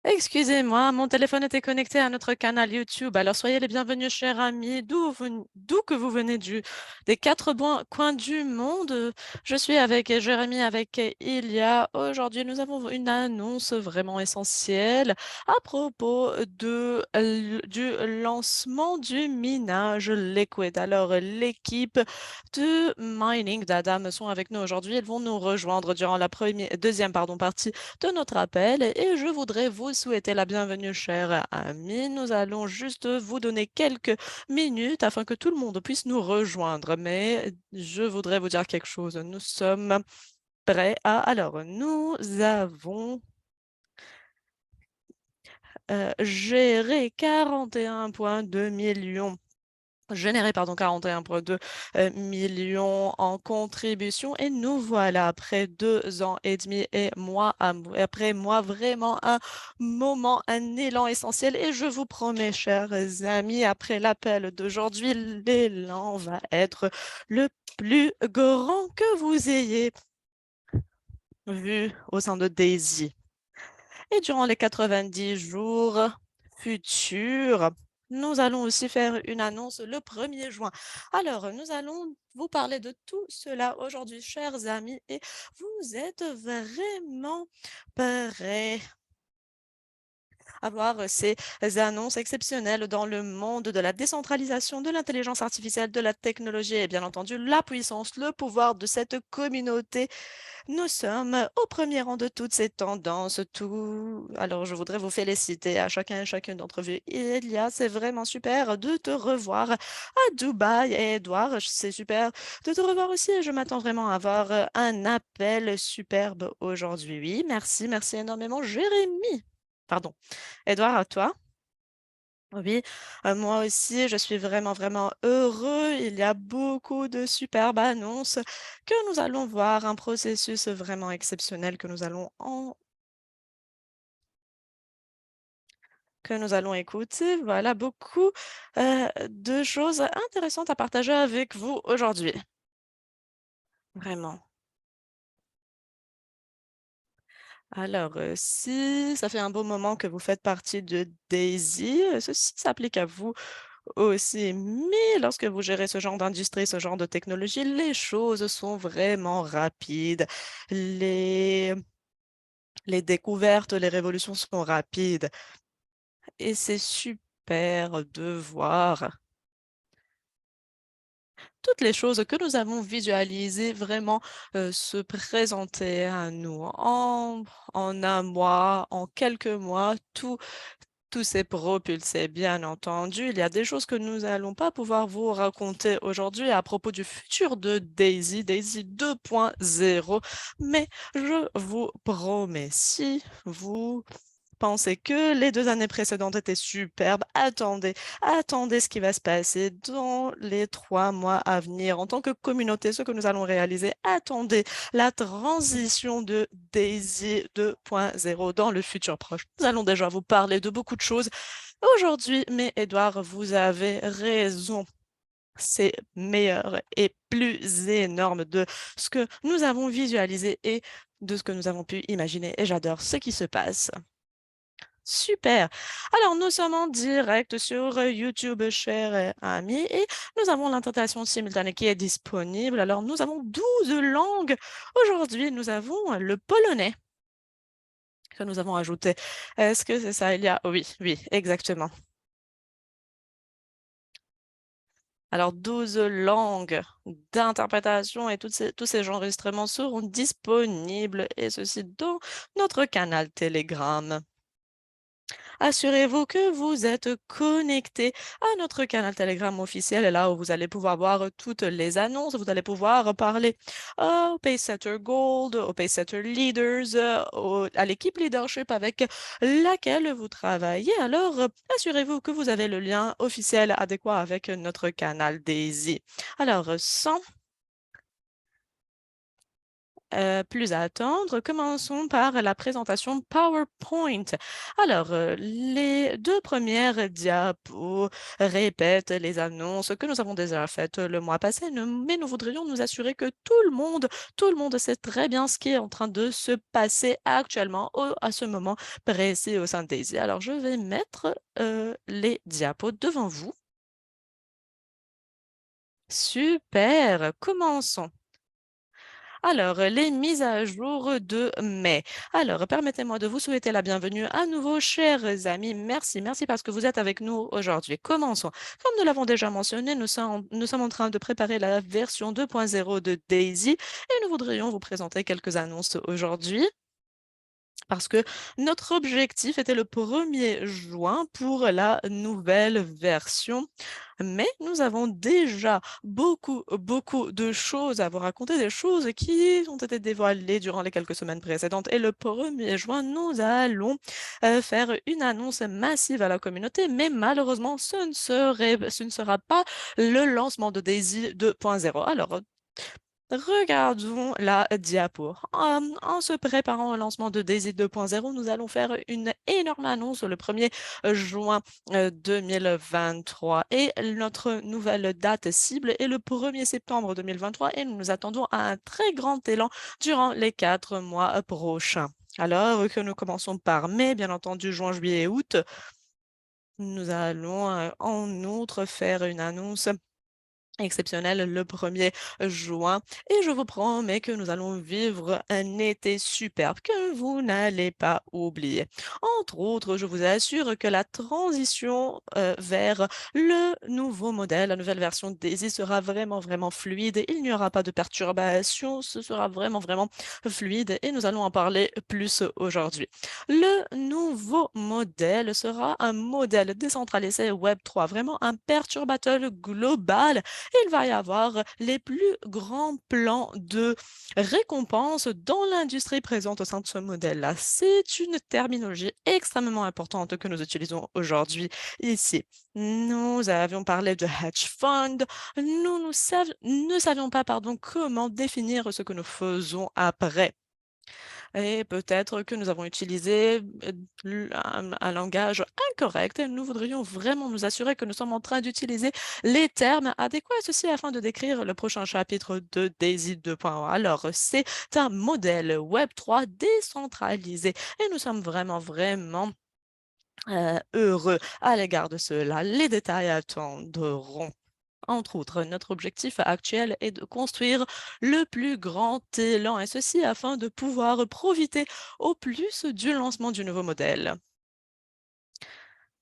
Excusez-moi, mon téléphone était connecté à notre canal YouTube. Alors soyez les bienvenus, chers amis, d'où que vous venez des coins du monde. Je suis avec Jérémy, avec Ilia. Aujourd'hui, nous avons une annonce vraiment essentielle à propos du lancement du minage liquid. Alors, l'équipe de Mining d'Adam sont avec nous aujourd'hui. Ils vont nous rejoindre durant la deuxième partie de notre appel et je voudrais vous souhaiter la bienvenue, chers amis. Nous allons juste vous donner quelques minutes afin que tout le monde puisse nous rejoindre. Mais je voudrais vous dire quelque chose. Nous sommes prêts à... Alors, nous avons géré 41,2 millions généré 41,2 millions en contribution et nous voilà après 2 ans et demi et après moi vraiment un moment, un élan essentiel et je vous promets, chers amis, après l'appel d'aujourd'hui, l'élan va être le plus grand que vous ayez vu au sein de Daisy. Et durant les 90 jours futurs, nous allons aussi faire une annonce le 1er juin. Alors, nous allons vous parler de tout cela aujourd'hui, chers amis, et vous êtes vraiment prêts à voir ces annonces exceptionnelles dans le monde de la décentralisation, de l'intelligence artificielle, de la technologie et bien entendu la puissance, le pouvoir de cette communauté. Nous sommes au premier rang de toutes ces tendances. Alors, je voudrais vous féliciter à chacun et chacune d'entre vous. C'est vraiment super de te revoir à Dubaï. Et Edouard, c'est super de te revoir aussi. Je m'attends vraiment à avoir un appel superbe aujourd'hui. Oui, merci, merci énormément, Jérémy. Pardon. Edouard, à toi. Oui, moi aussi, je suis vraiment, vraiment heureux. Il y a beaucoup de superbes annonces que nous allons voir, un processus vraiment exceptionnel que nous allons écouter. Voilà, beaucoup de choses intéressantes à partager avec vous aujourd'hui. Vraiment. Alors, si ça fait un beau moment que vous faites partie de Daisy, ceci s'applique à vous aussi. Mais lorsque vous gérez ce genre d'industrie, ce genre de technologie, les choses sont vraiment rapides. Les, les découvertes, les révolutions sont rapides. Et c'est super de voir toutes les choses que nous avons visualisées vraiment se présenter à nous en un mois, en quelques mois, tout s'est propulsé, bien entendu. Il y a des choses que nous n'allons pas pouvoir vous raconter aujourd'hui à propos du futur de Daisy, Daisy 2.0, mais je vous promets, si vous pensez que les 2 années précédentes étaient superbes, attendez ce qui va se passer dans les 3 mois à venir. En tant que communauté, ce que nous allons réaliser, attendez la transition de Daisy 2.0 dans le futur proche. Nous allons déjà vous parler de beaucoup de choses aujourd'hui, mais Edouard, vous avez raison. C'est meilleur et plus énorme de ce que nous avons visualisé et de ce que nous avons pu imaginer. Et j'adore ce qui se passe. Super. Alors, nous sommes en direct sur YouTube, chers amis, et nous avons l'interprétation simultanée qui est disponible. Alors, nous avons 12 langues. Aujourd'hui, nous avons le polonais que nous avons ajouté. Est-ce que c'est ça, Elia? Oui, oui, exactement. Alors, 12 langues d'interprétation et tous ces enregistrements seront disponibles, et ceci dans notre canal Telegram. Assurez-vous que vous êtes connecté à notre canal Telegram officiel, là où vous allez pouvoir voir toutes les annonces. Vous allez pouvoir parler au Pacesetter Gold, au Pacesetter Leaders, à l'équipe leadership avec laquelle vous travaillez. Alors, assurez-vous que vous avez le lien officiel adéquat avec notre canal Daisy. Alors, sans plus à attendre, commençons par la présentation PowerPoint. Alors, les 2 premières diapos répètent les annonces que nous avons déjà faites le mois passé, mais nous voudrions nous assurer que tout le monde sait très bien ce qui est en train de se passer actuellement à ce moment précis au sein de Daisy. Alors, je vais mettre, les diapos devant vous. Super, commençons. Alors, les mises à jour de mai. Alors, permettez-moi de vous souhaiter la bienvenue à nouveau, chers amis. Merci parce que vous êtes avec nous aujourd'hui. Commençons. Comme nous l'avons déjà mentionné, nous sommes en train de préparer la version 2.0 de Daisy et nous voudrions vous présenter quelques annonces aujourd'hui. Parce que notre objectif était le 1er juin pour la nouvelle version, mais nous avons déjà beaucoup de choses à vous raconter, des choses qui ont été dévoilées durant les quelques semaines précédentes. Et le 1er juin, nous allons faire une annonce massive à la communauté, mais malheureusement, ce ne sera pas le lancement de Daisy 2.0. Alors, regardons la diapo. En se préparant au lancement de Daisy 2.0, nous allons faire une énorme annonce le 1er juin 2023 et notre nouvelle date cible est le 1er septembre 2023 et nous nous attendons à un très grand élan durant les 4 mois prochains. Alors que nous commençons par mai, bien entendu, juin, juillet et août, nous allons en outre faire une annonce exceptionnel le 1er juin et je vous promets que nous allons vivre un été superbe que vous n'allez pas oublier. Entre autres, je vous assure que la transition vers le nouveau modèle, la nouvelle version de Daisy sera vraiment fluide. Il n'y aura pas de perturbations, ce sera vraiment fluide et nous allons en parler plus aujourd'hui. Le nouveau modèle sera un modèle décentralisé Web3, vraiment un perturbateur global. Il va y avoir les plus grands plans de récompense dans l'industrie présente au sein de ce modèle-là. C'est une terminologie extrêmement importante que nous utilisons aujourd'hui ici. Nous avions parlé de hedge fund. Nous ne savions pas, pardon, comment définir ce que nous faisons après. Et peut-être que nous avons utilisé un langage incorrect et nous voudrions vraiment nous assurer que nous sommes en train d'utiliser les termes adéquats, ceci afin de décrire le prochain chapitre de Daisy 2.1. Alors, c'est un modèle Web3 décentralisé et nous sommes vraiment heureux à l'égard de cela. Les détails attendront. Entre autres, notre objectif actuel est de construire le plus grand élan, et ceci afin de pouvoir profiter au plus du lancement du nouveau modèle.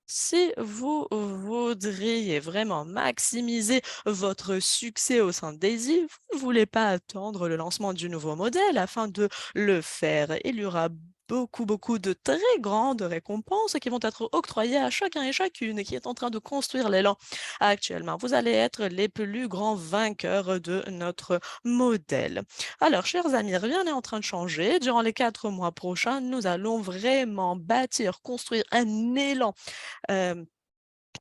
Si vous voudriez vraiment maximiser votre succès au sein de Daisy, vous ne voulez pas attendre le lancement du nouveau modèle afin de le faire. Il y aura beaucoup de très grandes récompenses qui vont être octroyées à chacun et chacune qui est en train de construire l'élan actuellement. Vous allez être les plus grands vainqueurs de notre modèle. Alors, chers amis, rien n'est en train de changer. Durant les 4 mois prochains, nous allons vraiment bâtir, construire un élan euh,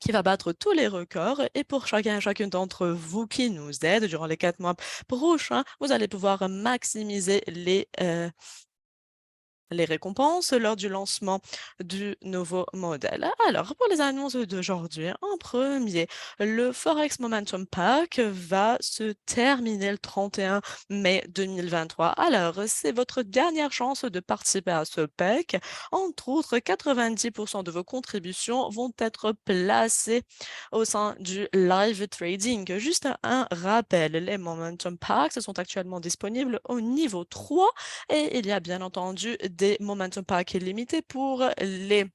qui va battre tous les records. Et pour chacun et chacune d'entre vous qui nous aident durant les 4 mois prochains, vous allez pouvoir maximiser les récompenses lors du lancement du nouveau modèle. Alors, pour les annonces d'aujourd'hui, en premier, le Forex Momentum Pack va se terminer le 31 mai 2023. Alors, c'est votre dernière chance de participer à ce pack. Entre autres, 90% de vos contributions vont être placées au sein du live trading. Juste un rappel, les Momentum Packs sont actuellement disponibles au niveau 3 et il y a bien entendu des Momentum Packs limités pour les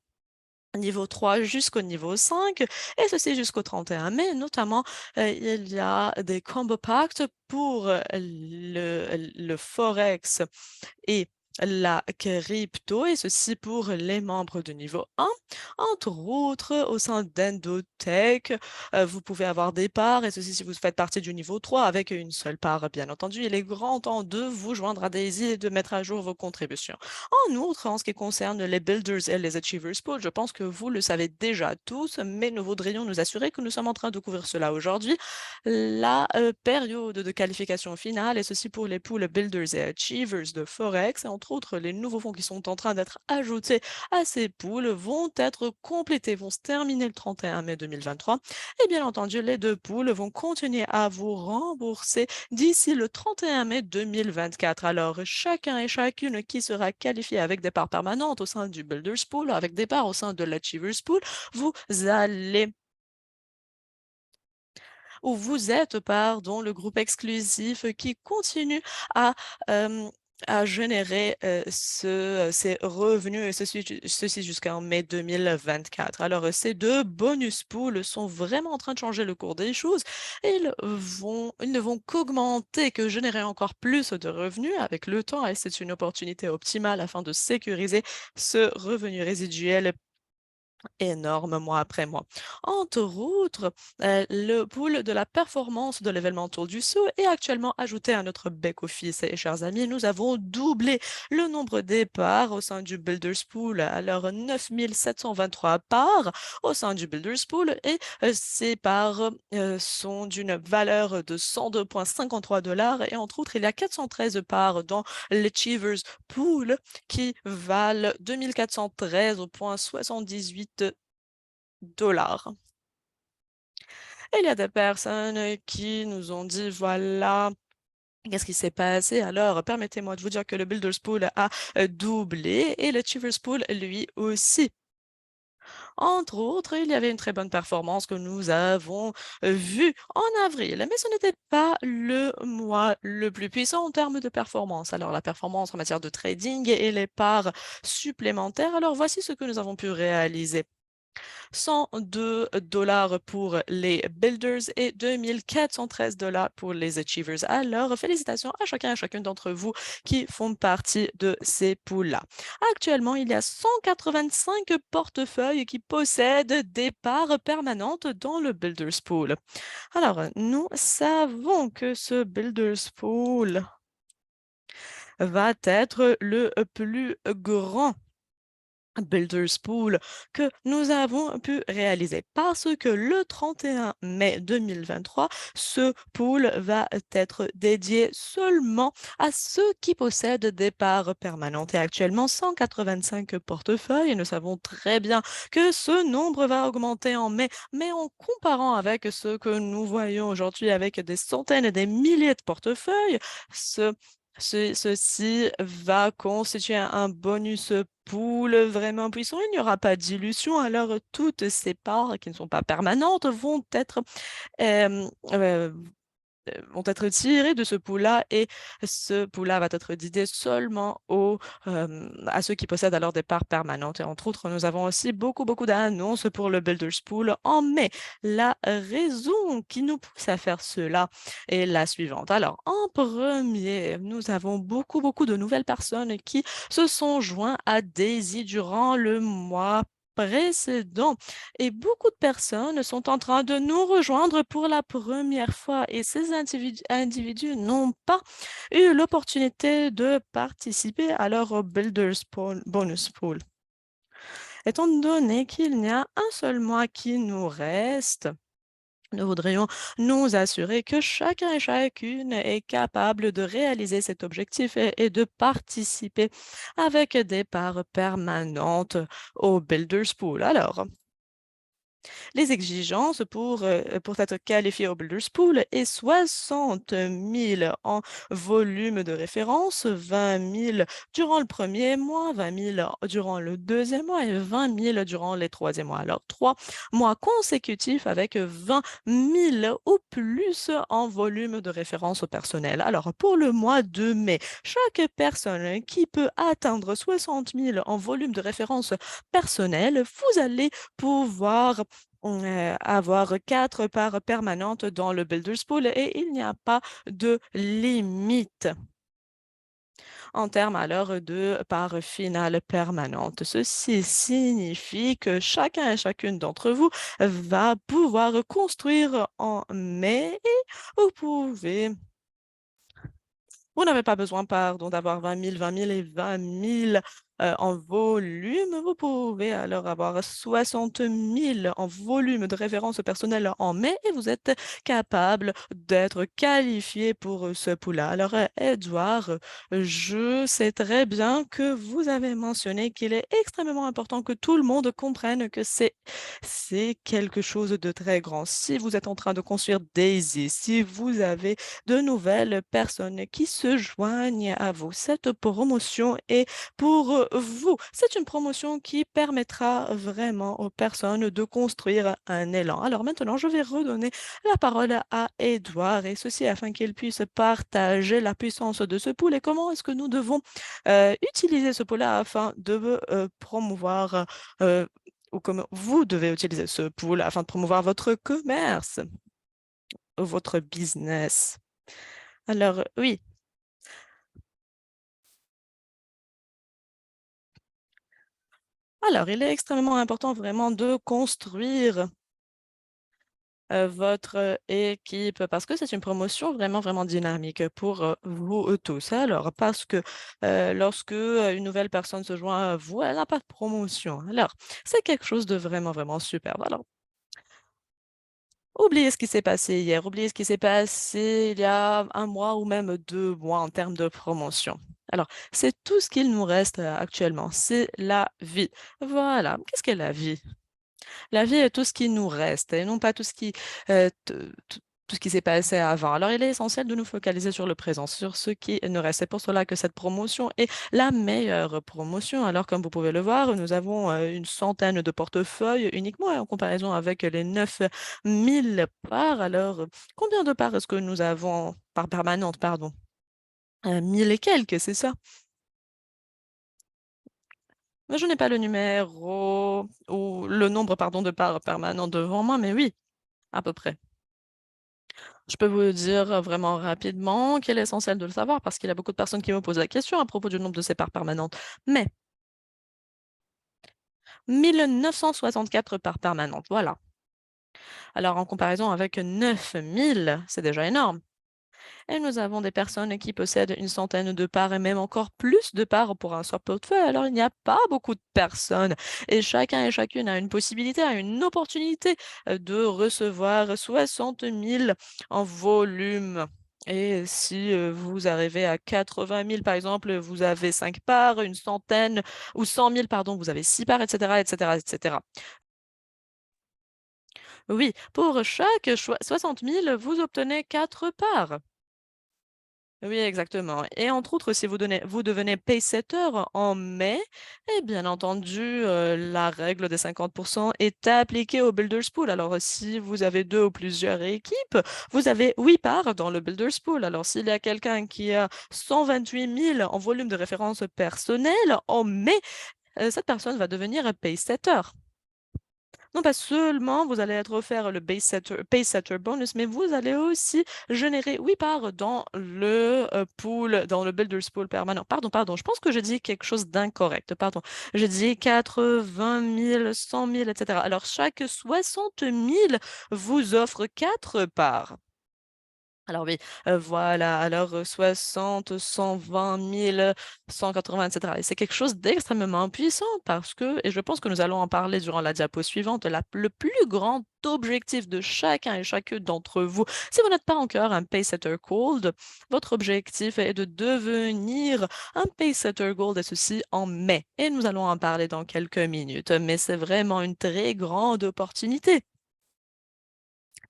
niveau 3 jusqu'au niveau 5, et ceci jusqu'au 31 mai. Notamment, il y a des combo packs pour le Forex et la crypto, et ceci pour les membres de niveau 1. Entre autres, au sein d'Endotech, vous pouvez avoir des parts, et ceci si vous faites partie du niveau 3 avec une seule part, bien entendu. Il est grand temps de vous joindre à Daisy et de mettre à jour vos contributions. En outre, en ce qui concerne les Builders et les Achievers Pool, je pense que vous le savez déjà tous, mais nous voudrions nous assurer que nous sommes en train de couvrir cela aujourd'hui. La période de qualification finale, et ceci pour les pools Builders et Achievers de Forex, et entre autres, les nouveaux fonds qui sont en train d'être ajoutés à ces pools vont être complétés, vont se terminer le 31 mai 2023. Et bien entendu, les deux pools vont continuer à vous rembourser d'ici le 31 mai 2024. Alors, chacun et chacune qui sera qualifié avec des parts permanentes au sein du Builders Pool, avec des parts au sein de l'Achievers Pool, vous allez où vous êtes, pardon, le groupe exclusif qui continue à, hem, à générer, ces revenus, et ceci jusqu'en mai 2024. Alors, ces 2 bonus pools sont vraiment en train de changer le cours des choses. Ils ne vont qu'augmenter, que générer encore plus de revenus avec le temps, et c'est une opportunité optimale afin de sécuriser ce revenu résiduel énorme mois après mois. Entre autres, le pool de la performance de l'événement Tour du Sceau est actuellement ajouté à notre back-office. Et chers amis, nous avons doublé le nombre des parts au sein du Builders Pool. Alors, 9 723 parts au sein du Builders Pool, et ces parts sont d'une valeur de 102,53 dollars. Et entre autres, il y a 413 parts dans l'Achievers Pool qui valent 2413,78 dollars. Et il y a des personnes qui nous ont dit, voilà, qu'est-ce qui s'est passé? Alors, permettez-moi de vous dire que le Builders Pool a doublé, et le Achievers Pool, lui aussi. Entre autres, il y avait une très bonne performance que nous avons vue en avril, mais ce n'était pas le mois le plus puissant en termes de performance. Alors, la performance en matière de trading et les parts supplémentaires, alors voici ce que nous avons pu réaliser. 102 dollars pour les builders et 2413 dollars pour les achievers. Alors, félicitations à chacun et chacune d'entre vous qui font partie de ces pools-là. Actuellement, il y a 185 portefeuilles qui possèdent des parts permanentes dans le builders pool. Alors, nous savons que ce builders pool va être le plus grand Builders Pool que nous avons pu réaliser, parce que le 31 mai 2023, ce pool va être dédié seulement à ceux qui possèdent des parts permanentes, et actuellement 185 portefeuilles, et nous savons très bien que ce nombre va augmenter en mai, mais en comparant avec ce que nous voyons aujourd'hui avec des centaines et des milliers de portefeuilles, ceci va constituer un bonus pool vraiment puissant. Il n'y aura pas d'illusion. Alors, toutes ces parts qui ne sont pas permanentes vont être tirés de ce pool-là, et ce pool-là va être dédié seulement à ceux qui possèdent alors des parts permanentes. Et entre autres, nous avons aussi beaucoup d'annonces pour le Builders Pool en mai. La raison qui nous pousse à faire cela est la suivante. Alors, en premier, nous avons beaucoup de nouvelles personnes qui se sont joints à Daisy durant le mois précédent, et beaucoup de personnes sont en train de nous rejoindre pour la première fois, et ces individus n'ont pas eu l'opportunité de participer à leur Bonus Pool. Étant donné qu'il n'y a un seul mois qui nous reste, nous voudrions nous assurer que chacun et chacune est capable de réaliser cet objectif, et de participer avec des parts permanentes au Builders Pool. Alors, les exigences pour être qualifié au Builders Pool est 60 000 en volume de référence, 20 000 durant le premier mois, 20 000 durant le deuxième mois, et 20 000 durant les troisième mois. Alors, 3 mois consécutifs avec 20 000 ou plus en volume de référence au personnel. Alors, pour le mois de mai, chaque personne qui peut atteindre 60 000 en volume de référence personnel, vous allez pouvoir avoir 4 parts permanentes dans le Builders Pool, et il n'y a pas de limite. en termes alors de parts finales permanentes. Ceci signifie que chacun et chacune d'entre vous va pouvoir construire en mai et vous pouvez vous n'avez pas besoin, pardon, d'avoir 20 000 et 20 000 en volume. Vous pouvez alors avoir 60 000 en volume de référence personnelle en mai et vous êtes capable d'être qualifié pour ce pool-là. Alors, Edouard, je sais très bien que vous avez mentionné qu'il est extrêmement important que tout le monde comprenne que c'est quelque chose de très grand. Si vous êtes en train de construire Daisy, si vous avez de nouvelles personnes qui se joignent à vous. Cette promotion est pour vous. C'est une promotion qui permettra vraiment aux personnes de construire un élan. Alors maintenant, je vais redonner la parole à Edouard et ceci afin qu'il puisse partager la puissance de ce pool et comment est-ce que nous devons utiliser ce pool-là afin de promouvoir ou comment vous devez utiliser ce pool afin de promouvoir votre commerce, votre business. Alors, oui. Alors, il est extrêmement important vraiment de construire votre équipe parce que c'est une promotion vraiment, vraiment dynamique pour vous tous. Alors, parce que lorsque une nouvelle personne se joint à vous, elle n'a pas de promotion. Alors, c'est quelque chose de vraiment, vraiment superbe. Alors, oubliez ce qui s'est passé hier, oubliez ce qui s'est passé il y a un mois ou même 2 mois en termes de promotion. Alors, c'est tout ce qu'il nous reste actuellement, c'est la vie. Voilà, qu'est-ce qu'est la vie? La vie est tout ce qui nous reste et non pas tout ce qui, tout ce qui s'est passé avant. Alors, il est essentiel de nous focaliser sur le présent, sur ce qui nous reste. C'est pour cela que cette promotion est la meilleure promotion. Alors, comme vous pouvez le voir, nous avons une centaine de portefeuilles uniquement en comparaison avec les 9 000 parts. Alors, combien de parts est-ce que nous avons par permanente, pardon? 1000 et quelques, c'est ça? Mais je n'ai pas le numéro ou le nombre, pardon, de parts permanentes devant moi, mais oui, à peu près. Je peux vous dire vraiment rapidement qu'il est essentiel de le savoir parce qu'il y a beaucoup de personnes qui me posent la question à propos du nombre de ces parts permanentes. Mais 1964 parts permanentes, voilà. Alors en comparaison avec 9000, c'est déjà énorme. Et nous avons des personnes qui possèdent une centaine de parts et même encore plus de parts pour un seul portefeuille. Alors, il n'y a pas beaucoup de personnes et chacun et chacune a une possibilité, a une opportunité de recevoir 60 000 en volume. Et si vous arrivez à 80 000, par exemple, vous avez 5 parts, une centaine ou 100 000, pardon, vous avez 6 parts, etc., etc., etc. Oui, pour chaque 60 000, vous obtenez 4 parts. Oui, exactement. Et entre autres, si vous devenez pace-setter en mai, et bien entendu, la règle des 50% est appliquée au Builders Pool. Alors, si vous avez 2 ou plusieurs équipes, vous avez 8 parts dans le Builders Pool. Alors, s'il y a quelqu'un qui a 128 000 en volume de référence personnelle en mai, cette personne va devenir un pace-setter. Non pas seulement vous allez être offert le Pace Setter bonus, mais vous allez aussi générer 8 parts dans le pool, dans le Builders Pool permanent. Pardon, je pense que j'ai dit quelque chose d'incorrect. Pardon. J'ai dit 80 000, 100 000, etc. Alors, chaque 60 000 vous offre 4 parts. Alors oui, voilà, alors 60, 120 000, 180, etc. Et c'est quelque chose d'extrêmement puissant parce que, et je pense que nous allons en parler durant la diapo suivante, le plus grand objectif de chacun et chacune d'entre vous, si vous n'êtes pas encore un Paysetter Gold, votre objectif est de devenir un Paysetter Gold et ceci en mai. Et nous allons en parler dans quelques minutes, mais c'est vraiment une très grande opportunité.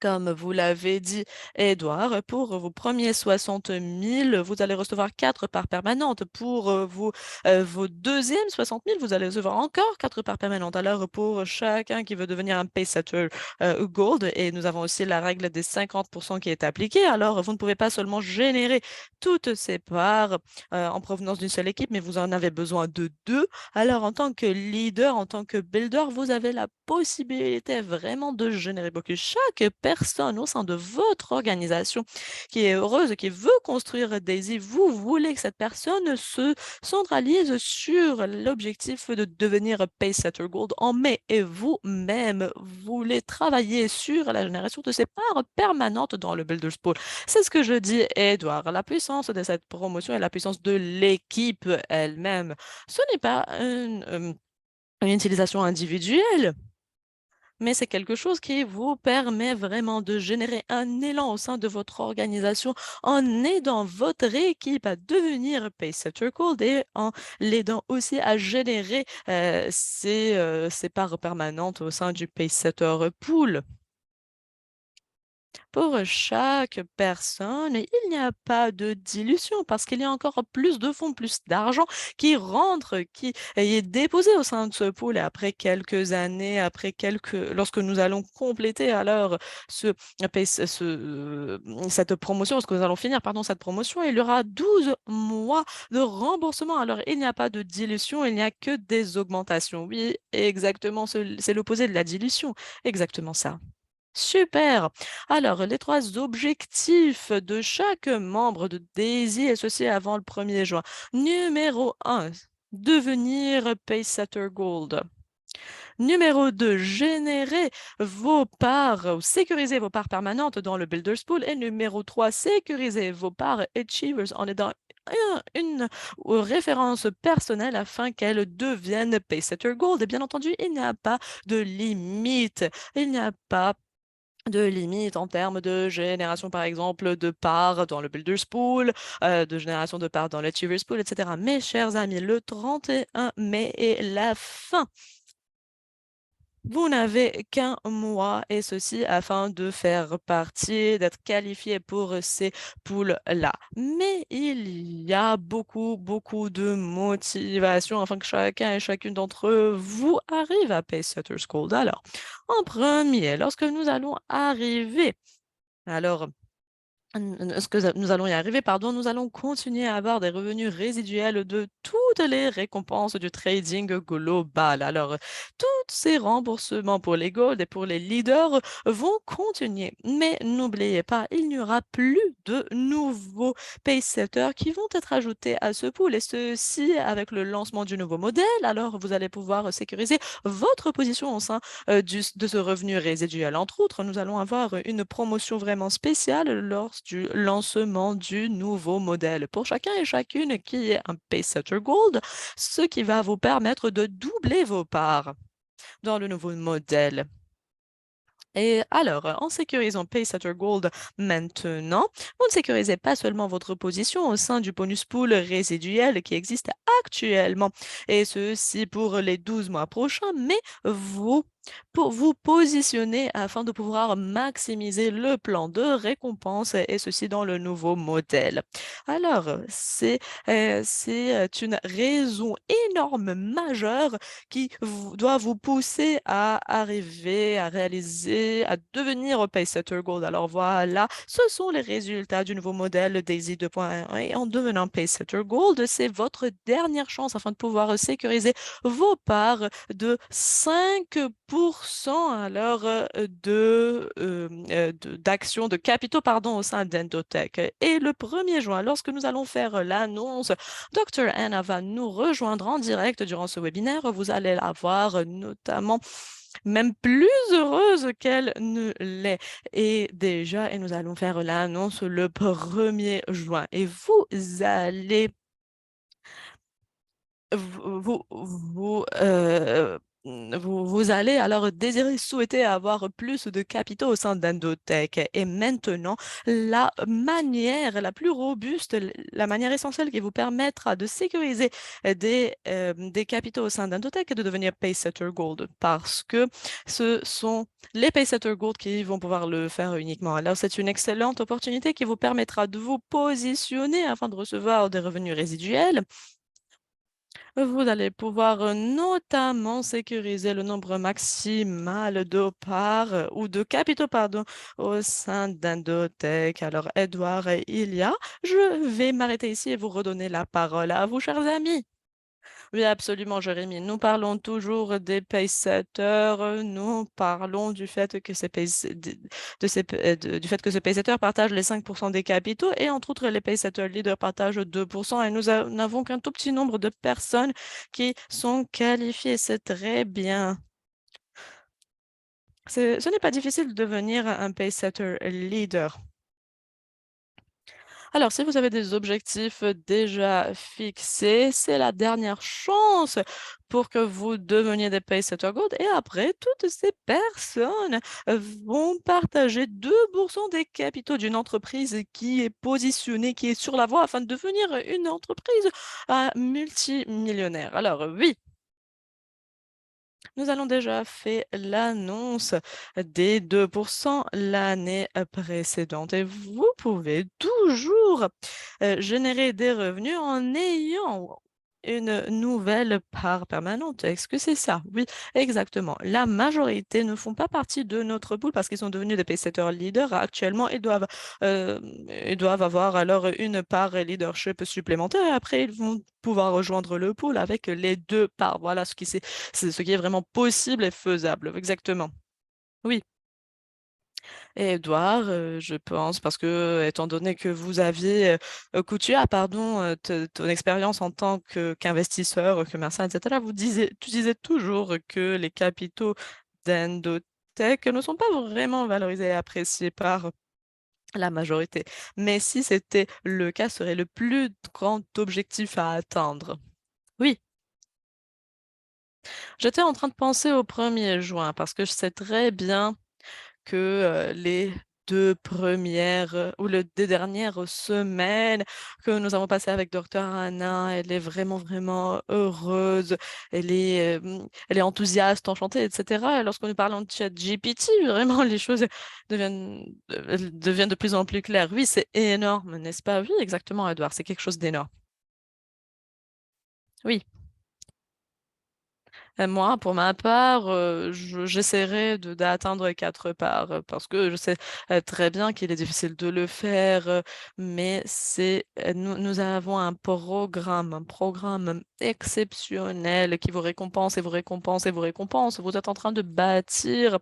Comme vous l'avez dit, Edouard, pour vos premiers 60 000, vous allez recevoir 4 parts permanentes. Pour vos deuxièmes 60 000, vous allez recevoir encore 4 parts permanentes. Alors, pour chacun qui veut devenir un Paysetter Gold, et nous avons aussi la règle des 50% qui est appliquée, alors vous ne pouvez pas seulement générer toutes ces parts en provenance d'une seule équipe, mais vous en avez besoin de 2. Alors, en tant que leader, en tant que builder, vous avez la possibilité vraiment de générer beaucoup. Chaque personne au sein de votre organisation qui est heureuse, qui veut construire Daisy, vous voulez que cette personne se centralise sur l'objectif de devenir Pacesetter Gold en mai et vous-même voulez travailler sur la génération de ces parts permanentes dans le Builders Pool. C'est ce que je dis, Edouard. La puissance de cette promotion et la puissance de l'équipe elle-même. Ce n'est pas une utilisation individuelle, mais c'est quelque chose qui vous permet vraiment de générer un élan au sein de votre organisation en aidant votre équipe à devenir Pacesetter Gold et en l'aidant aussi à générer ses parts permanentes au sein du Pacesetter Pool. Pour chaque personne, il n'y a pas de dilution parce qu'il y a encore plus de fonds, plus d'argent qui rentre, qui est déposé au sein de ce pool. Et après quelques années, lorsque nous allons compléter alors cette promotion, lorsque nous allons finir, pardon, cette promotion, il y aura 12 mois de remboursement. Alors, il n'y a pas de dilution, il n'y a que des augmentations. Oui, exactement, c'est l'opposé de la dilution. Exactement ça. Super. Alors, les 3 objectifs de chaque membre de Daisy et ceci avant le 1er juin. Numéro 1, devenir Pacesetter Gold. Numéro 2, générer vos parts ou sécuriser vos parts permanentes dans le Builders Pool. Et numéro 3, sécuriser vos parts Achievers en aidant une référence personnelle afin qu'elles deviennent Pacesetter Gold. Et bien entendu, il n'y a pas de limite. Il n'y a pas de limite en termes de génération, par exemple, de parts dans le Builders Pool, de génération de parts dans l'Achievers Pool, etc. Mes chers amis, le 31 mai est la fin. Vous n'avez qu'un mois et ceci afin de faire partie, d'être qualifié pour ces poules-là. Mais il y a beaucoup, beaucoup de motivation afin que chacun et chacune d'entre vous arrive à Pacesetters Gold. Alors, en premier, lorsque nous allons arriver, alors, ce que nous allons y arriver, pardon, nous allons continuer à avoir des revenus résiduels de toutes les récompenses du trading global. Alors, tous ces remboursements pour les gold et pour les leaders vont continuer. Mais n'oubliez pas, il n'y aura plus de nouveaux paysetters qui vont être ajoutés à ce pool. Et ceci avec le lancement du nouveau modèle. Alors, vous allez pouvoir sécuriser votre position au sein de ce revenu résiduel. Entre autres, nous allons avoir une promotion vraiment spéciale lors du lancement du nouveau modèle pour chacun et chacune qui est un Pacesetter Gold, ce qui va vous permettre de doubler vos parts dans le nouveau modèle. Et alors, en sécurisant Pacesetter Gold maintenant, vous ne sécurisez pas seulement votre position au sein du bonus pool résiduel qui existe actuellement, et ceci pour les 12 mois prochains, mais vous pour vous positionner afin de pouvoir maximiser le plan de récompense et ceci dans le nouveau modèle. Alors, c'est une raison énorme, majeure qui doit vous pousser à arriver, à réaliser, à devenir Pacesetter Gold. Alors voilà, ce sont les résultats du nouveau modèle Daisy 2.1 et en devenant Pacesetter Gold, c'est votre dernière chance afin de pouvoir sécuriser vos parts de 5% alors d'actions, de capitaux, pardon, au sein d'Endotech. Et le 1er juin, lorsque nous allons faire l'annonce, Dr. Anna va nous rejoindre en direct durant ce webinaire. Vous allez la voir notamment même plus heureuse qu'elle ne l'est. Et nous allons faire l'annonce le 1er juin. Et vous allez alors désirer, souhaiter avoir plus de capitaux au sein d'Endotech. Et maintenant, la manière la plus robuste, la manière essentielle qui vous permettra de sécuriser des capitaux au sein d'Endotech est de devenir Pacesetter Gold parce que ce sont les Pacesetter Gold qui vont pouvoir le faire uniquement. Alors, c'est une excellente opportunité qui vous permettra de vous positionner afin de recevoir des revenus résiduels. Vous allez pouvoir notamment sécuriser le nombre maximal de parts ou de capitaux, pardon, au sein d'Endotech. Alors, Edouard et Ilia, je vais m'arrêter ici et vous redonner la parole à vous, chers amis. Oui, absolument, Jérémy. Nous parlons toujours des pacesetters. Nous parlons du fait que du fait que ce pacesetter partage les 5% des capitaux et entre autres, les pacesetter leaders partagent 2% et nous n'avons qu'un tout petit nombre de personnes qui sont qualifiées. C'est très bien. Ce n'est pas difficile de devenir un pacesetter leader. Alors, si vous avez des objectifs déjà fixés, c'est la dernière chance pour que vous deveniez des Paysetter Gold. Et après, toutes ces personnes vont partager 2% des capitaux d'une entreprise qui est positionnée, qui est sur la voie afin de devenir une entreprise multimillionnaire. Alors, oui. Nous allons déjà fait l'annonce des 2% l'année précédente et vous pouvez toujours générer des revenus en ayant une nouvelle part permanente. Est-ce que c'est ça? Oui, exactement. La majorité ne font pas partie de notre pool parce qu'ils sont devenus des paysetters leaders. Actuellement, ils doivent avoir alors une part leadership supplémentaire. Après, ils vont pouvoir rejoindre le pool avec les deux parts. Voilà c'est ce qui est vraiment possible et faisable. Exactement. Oui. Et Edouard, je pense, parce que étant donné que vous aviez, Couture, pardon, ton expérience en tant qu'investisseur, commerçant, etc., tu disais toujours que les capitaux d'Endotech ne sont pas vraiment valorisés et appréciés par la majorité. Mais si c'était le cas, ce serait le plus grand objectif à atteindre. Oui. J'étais en train de penser au 1er juin parce que je sais très bien que les 2 dernières semaines que nous avons passées avec Docteur Anna, elle est vraiment, vraiment heureuse, elle est enthousiaste, enchantée, etc. Et lorsque nous parlons de ChatGPT, vraiment, les choses deviennent de plus en plus claires. Oui, c'est énorme, n'est-ce pas? Oui, exactement, Edouard, c'est quelque chose d'énorme. Oui. Moi, pour ma part, j'essaierai d'atteindre 4 parts parce que je sais très bien qu'il est difficile de le faire, mais nous avons un programme exceptionnel qui vous récompense et vous récompense et vous récompense. Vous êtes en train de bâtir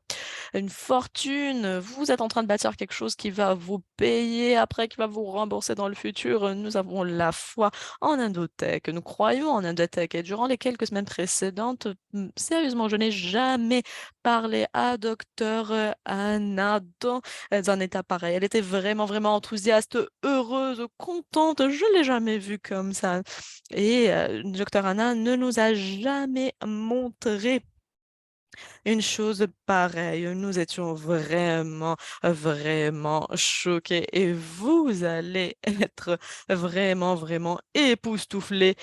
une fortune. Vous êtes en train de bâtir quelque chose qui va vous payer après, qui va vous rembourser dans le futur. Nous avons la foi en Indotech. Nous croyons en Indotech. Et durant les quelques semaines précédentes, sérieusement, je n'ai jamais parlé à Docteur Anna dans un état pareil. Elle était vraiment, vraiment enthousiaste, heureuse, contente. Je ne l'ai jamais vue comme ça. Et Docteur Anna ne nous a jamais montré une chose pareille. Nous étions vraiment, vraiment choqués et vous allez être vraiment, vraiment époustouflés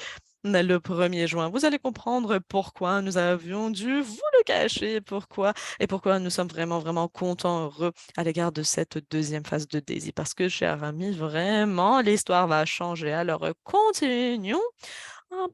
le 1er juin. Vous allez comprendre pourquoi nous avions dû vous le cacher, pourquoi et pourquoi nous sommes vraiment, vraiment contents, heureux à l'égard de cette deuxième phase de Daisy. Parce que, cher ami, vraiment, l'histoire va changer. Alors, continuons.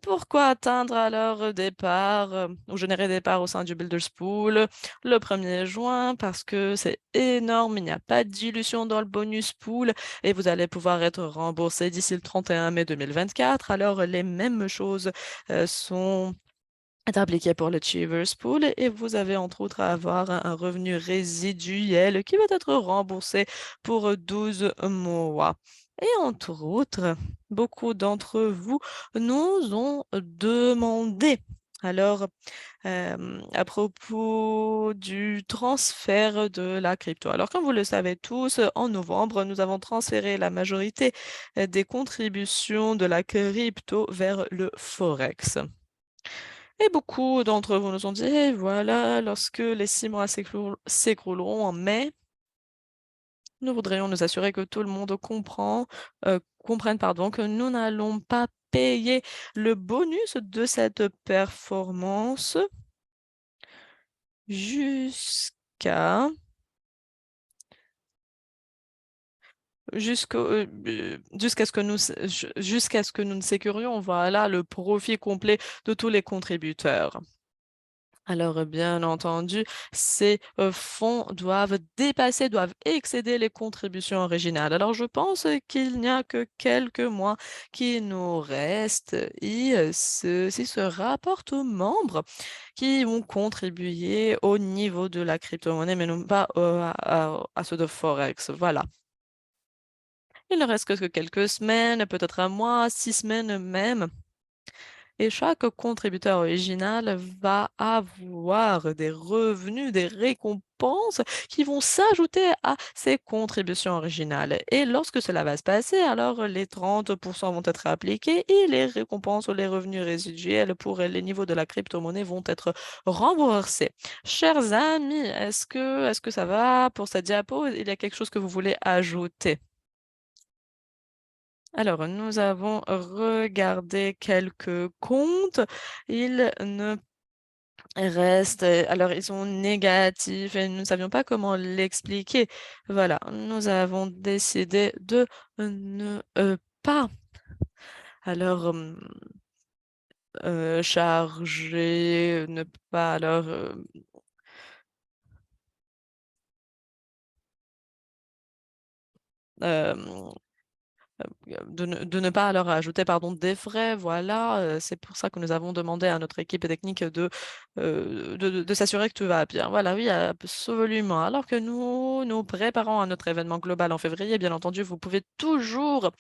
Pourquoi atteindre alors des parts ou générer des parts au sein du Builders Pool le 1er juin? Parce que c'est énorme, il n'y a pas de dilution dans le bonus pool et vous allez pouvoir être remboursé d'ici le 31 mai 2024. Alors, les mêmes choses sont appliquées pour le Achievers Pool et vous avez entre autres à avoir un revenu résiduel qui va être remboursé pour 12 mois. Et entre autres, beaucoup d'entre vous nous ont demandé, alors, à propos du transfert de la crypto. Alors, comme vous le savez tous, en novembre, nous avons transféré la majorité des contributions de la crypto vers le Forex. Et beaucoup d'entre vous nous ont dit, eh, voilà, lorsque les 6 mois s'écrouleront en mai, nous voudrions nous assurer que tout le monde comprenne, pardon, que nous n'allons pas payer le bonus de cette performance jusqu'à jusqu'à ce que jusqu'à ce que nous ne sécurions, voilà, le profit complet de tous les contributeurs. Alors, bien entendu, ces fonds doivent excéder les contributions originales. Alors, je pense qu'il n'y a que quelques mois qui nous restent et ceci se rapporte aux membres qui ont contribué au niveau de la crypto-monnaie, mais non pas à ceux de Forex. Voilà. Il ne reste que quelques semaines, peut-être un mois, 6 semaines même. Et chaque contributeur original va avoir des revenus, des récompenses qui vont s'ajouter à ses contributions originales. Et lorsque cela va se passer, alors les 30% vont être appliqués et les récompenses ou les revenus résiduels pour les niveaux de la crypto-monnaie vont être remboursés. Chers amis, est-ce que ça va pour cette diapo? Il y a quelque chose que vous voulez ajouter? Alors, nous avons regardé quelques comptes. Ils ne restent, alors ils sont négatifs et nous ne savions pas comment l'expliquer. Voilà, nous avons décidé de ne pas alors charger, ne pas alors euh, de ne pas leur ajouter, pardon, des frais, voilà, c'est pour ça que nous avons demandé à notre équipe technique de s'assurer que tout va bien. Voilà, oui, absolument. Alors que nous préparons à notre événement global en février, bien entendu, vous pouvez toujours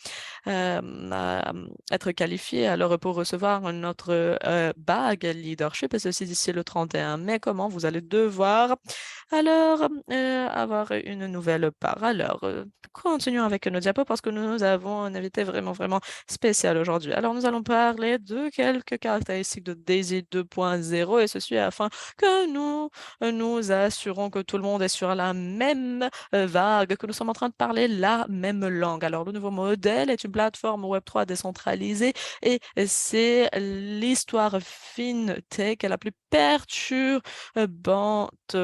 être qualifié alors pour recevoir notre bague leadership et ceci d'ici le 31 mai. Comment vous allez devoir alors avoir une nouvelle part. Alors, continuons avec nos diapos parce que nous avons un invité vraiment, vraiment spécial aujourd'hui. Alors, nous allons parler de quelques caractéristiques de DAISY 2.0 et ceci afin que nous assurons que tout le monde est sur la même vague, que nous sommes en train de parler la même langue. Alors, le nouveau modèle est une plateforme Web3 décentralisée et c'est l'histoire fintech la plus perturbante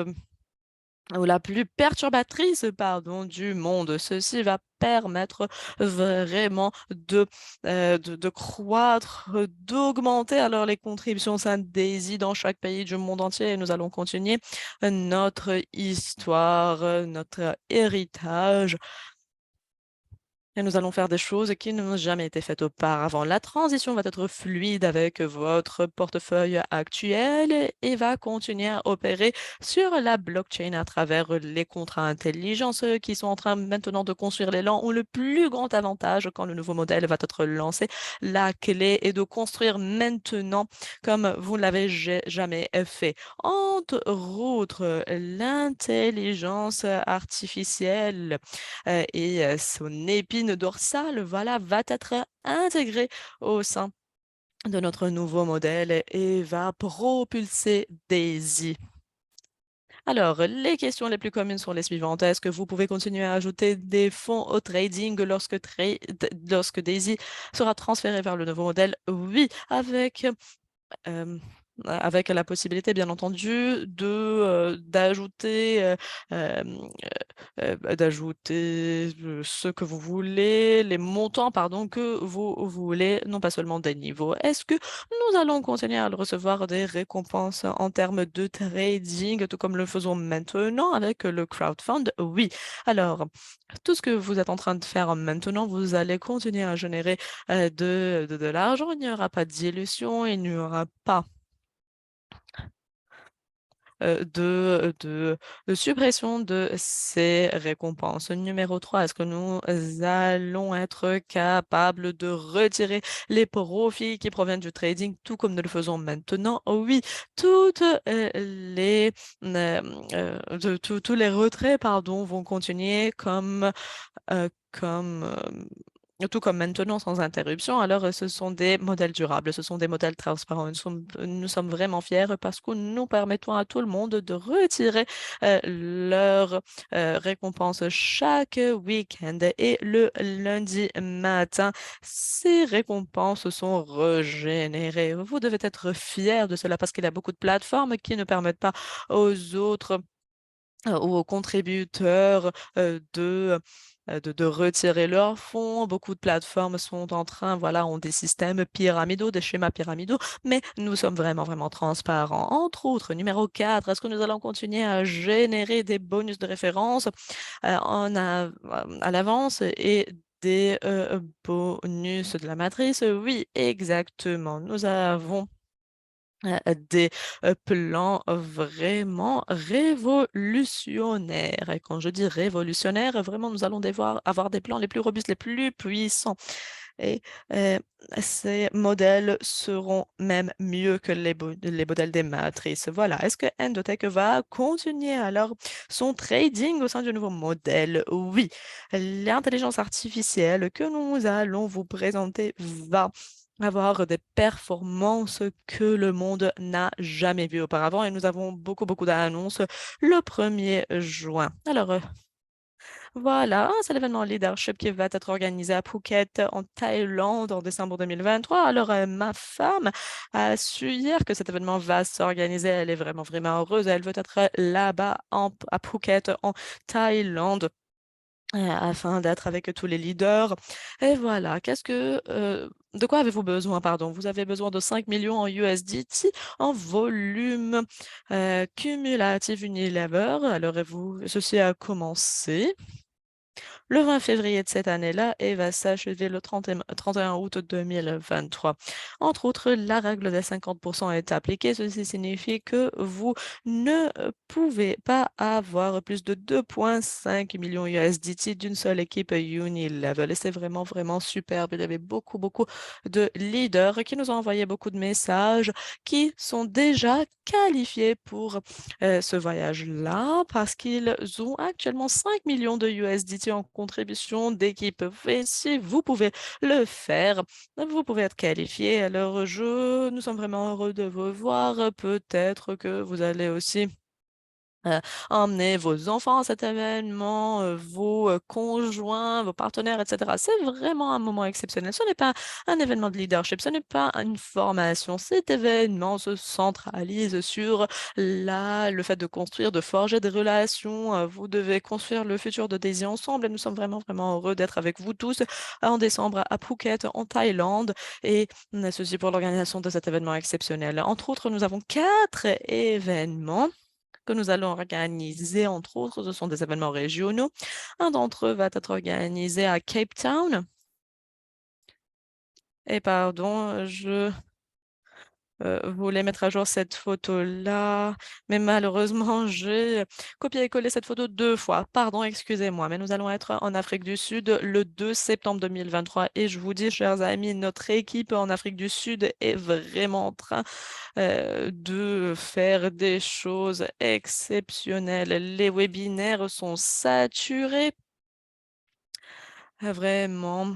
ou la plus perturbatrice, pardon, du monde. Ceci va permettre vraiment de croître, d'augmenter alors les contributions au sein de DAISY dans chaque pays du monde entier et nous allons continuer notre histoire, notre héritage et nous allons faire des choses qui n'ont jamais été faites auparavant. La transition va être fluide avec votre portefeuille actuel et va continuer à opérer sur la blockchain à travers les contrats intelligents. Ceux qui sont en train maintenant de construire l'élan ont le plus grand avantage quand le nouveau modèle va être lancé. La clé est de construire maintenant comme vous ne l'avez jamais fait. Entre autres, l'intelligence artificielle et son épine dorsale, voilà, va être intégrée au sein de notre nouveau modèle et va propulser DAISY. Alors, les questions les plus communes sont les suivantes. Est-ce que vous pouvez continuer à ajouter des fonds au trading lorsque DAISY sera transféré vers le nouveau modèle? Oui, Hem, avec la possibilité bien entendu d'ajouter ce que vous voulez, les montants pardon que vous voulez, non pas seulement des niveaux. Est-ce que nous allons continuer à recevoir des récompenses en termes de trading, tout comme le faisons maintenant avec le crowdfund? Oui. Alors, tout ce que vous êtes en train de faire maintenant, vous allez continuer à générer, de l'argent. Il n'y aura pas d'illusion, il n'y aura pas de suppression de ces récompenses. Numéro 3, est-ce que nous allons être capables de retirer les profits qui proviennent du trading, tout comme nous le faisons maintenant? Oui, toutes les, tous les retraits, pardon, vont continuer tout comme maintenant sans interruption, alors ce sont des modèles durables, ce sont des modèles transparents. Nous sommes vraiment fiers parce que nous permettons à tout le monde de retirer leur récompense chaque week-end et le lundi matin. Ces récompenses sont régénérées. Vous devez être fiers de cela parce qu'il y a beaucoup de plateformes qui ne permettent pas aux autres ou aux contributeurs de de retirer leurs fonds. Beaucoup de plateformes sont en train, voilà, ont des systèmes pyramidaux, des schémas pyramidaux, mais nous sommes vraiment, vraiment transparents. Entre autres, numéro 4, est-ce que nous allons continuer à générer des bonus de référence à l'avance et des bonus de la matrice? Oui, exactement. Nous avons des plans vraiment révolutionnaires. Et quand je dis révolutionnaire, vraiment, nous allons devoir avoir des plans les plus robustes, les plus puissants. Et euh, ces modèles seront même mieux que les modèles des matrices. Voilà. Est-ce que Endotech va continuer alors son trading au sein du nouveau modèle? Oui. L'intelligence artificielle que nous allons vous présenter va avoir des performances que le monde n'a jamais vues auparavant et nous avons beaucoup, beaucoup d'annonces le 1er juin. Alors, voilà, c'est l'événement Leadership qui va être organisé à Phuket, en Thaïlande, en décembre 2023. Alors, ma femme a su hier que cet événement va s'organiser. Elle est vraiment, vraiment heureuse. Elle veut être là-bas à Phuket, en Thaïlande. Afin d'être avec tous les leaders. Et voilà, de quoi avez-vous besoin, pardon? Vous avez besoin de 5 millions en USDT en volume cumulatif Unilever. Alors, ceci a commencé le 20 février de cette année-là et va s'achever le 31 août 2023. Entre autres, la règle des 50% est appliquée. Ceci signifie que vous ne pouvez pas avoir plus de 2,5 millions USDT d'une seule équipe Unilevel. Et c'est vraiment, vraiment superbe. Il y avait beaucoup, beaucoup de leaders qui nous ont envoyé beaucoup de messages qui sont déjà qualifiés pour ce voyage-là parce qu'ils ont actuellement 5 millions de USDT en contribution d'équipe. Et si vous pouvez le faire, vous pouvez être qualifié. Alors, nous sommes vraiment heureux de vous voir. Peut-être que vous allez aussi Heu, emmener vos enfants à cet événement, vos, conjoints, vos partenaires et cetera. C'est vraiment un moment exceptionnel. Ce n'est pas un événement de leadership, ce n'est pas une formation. Cet événement se centralise sur le fait de construire, de forger des relations. Vous devez construire le futur de Daisy ensemble et nous sommes vraiment, vraiment heureux d'être avec vous tous en décembre à Phuket, en Thaïlande et ceci pour l'organisation de cet événement exceptionnel. Entre autres, nous avons 4 événements que nous allons organiser, entre autres, ce sont des événements régionaux. Un d'entre eux va être organisé à Cape Town. Et pardon, je voulais mettre à jour cette photo-là, mais malheureusement, j'ai copié et collé cette photo 2 fois. Pardon, excusez-moi, mais nous allons être en Afrique du Sud le 2 septembre 2023 et je vous dis, chers amis, notre équipe en Afrique du Sud est vraiment en train de faire des choses exceptionnelles. Les webinaires sont saturés, vraiment.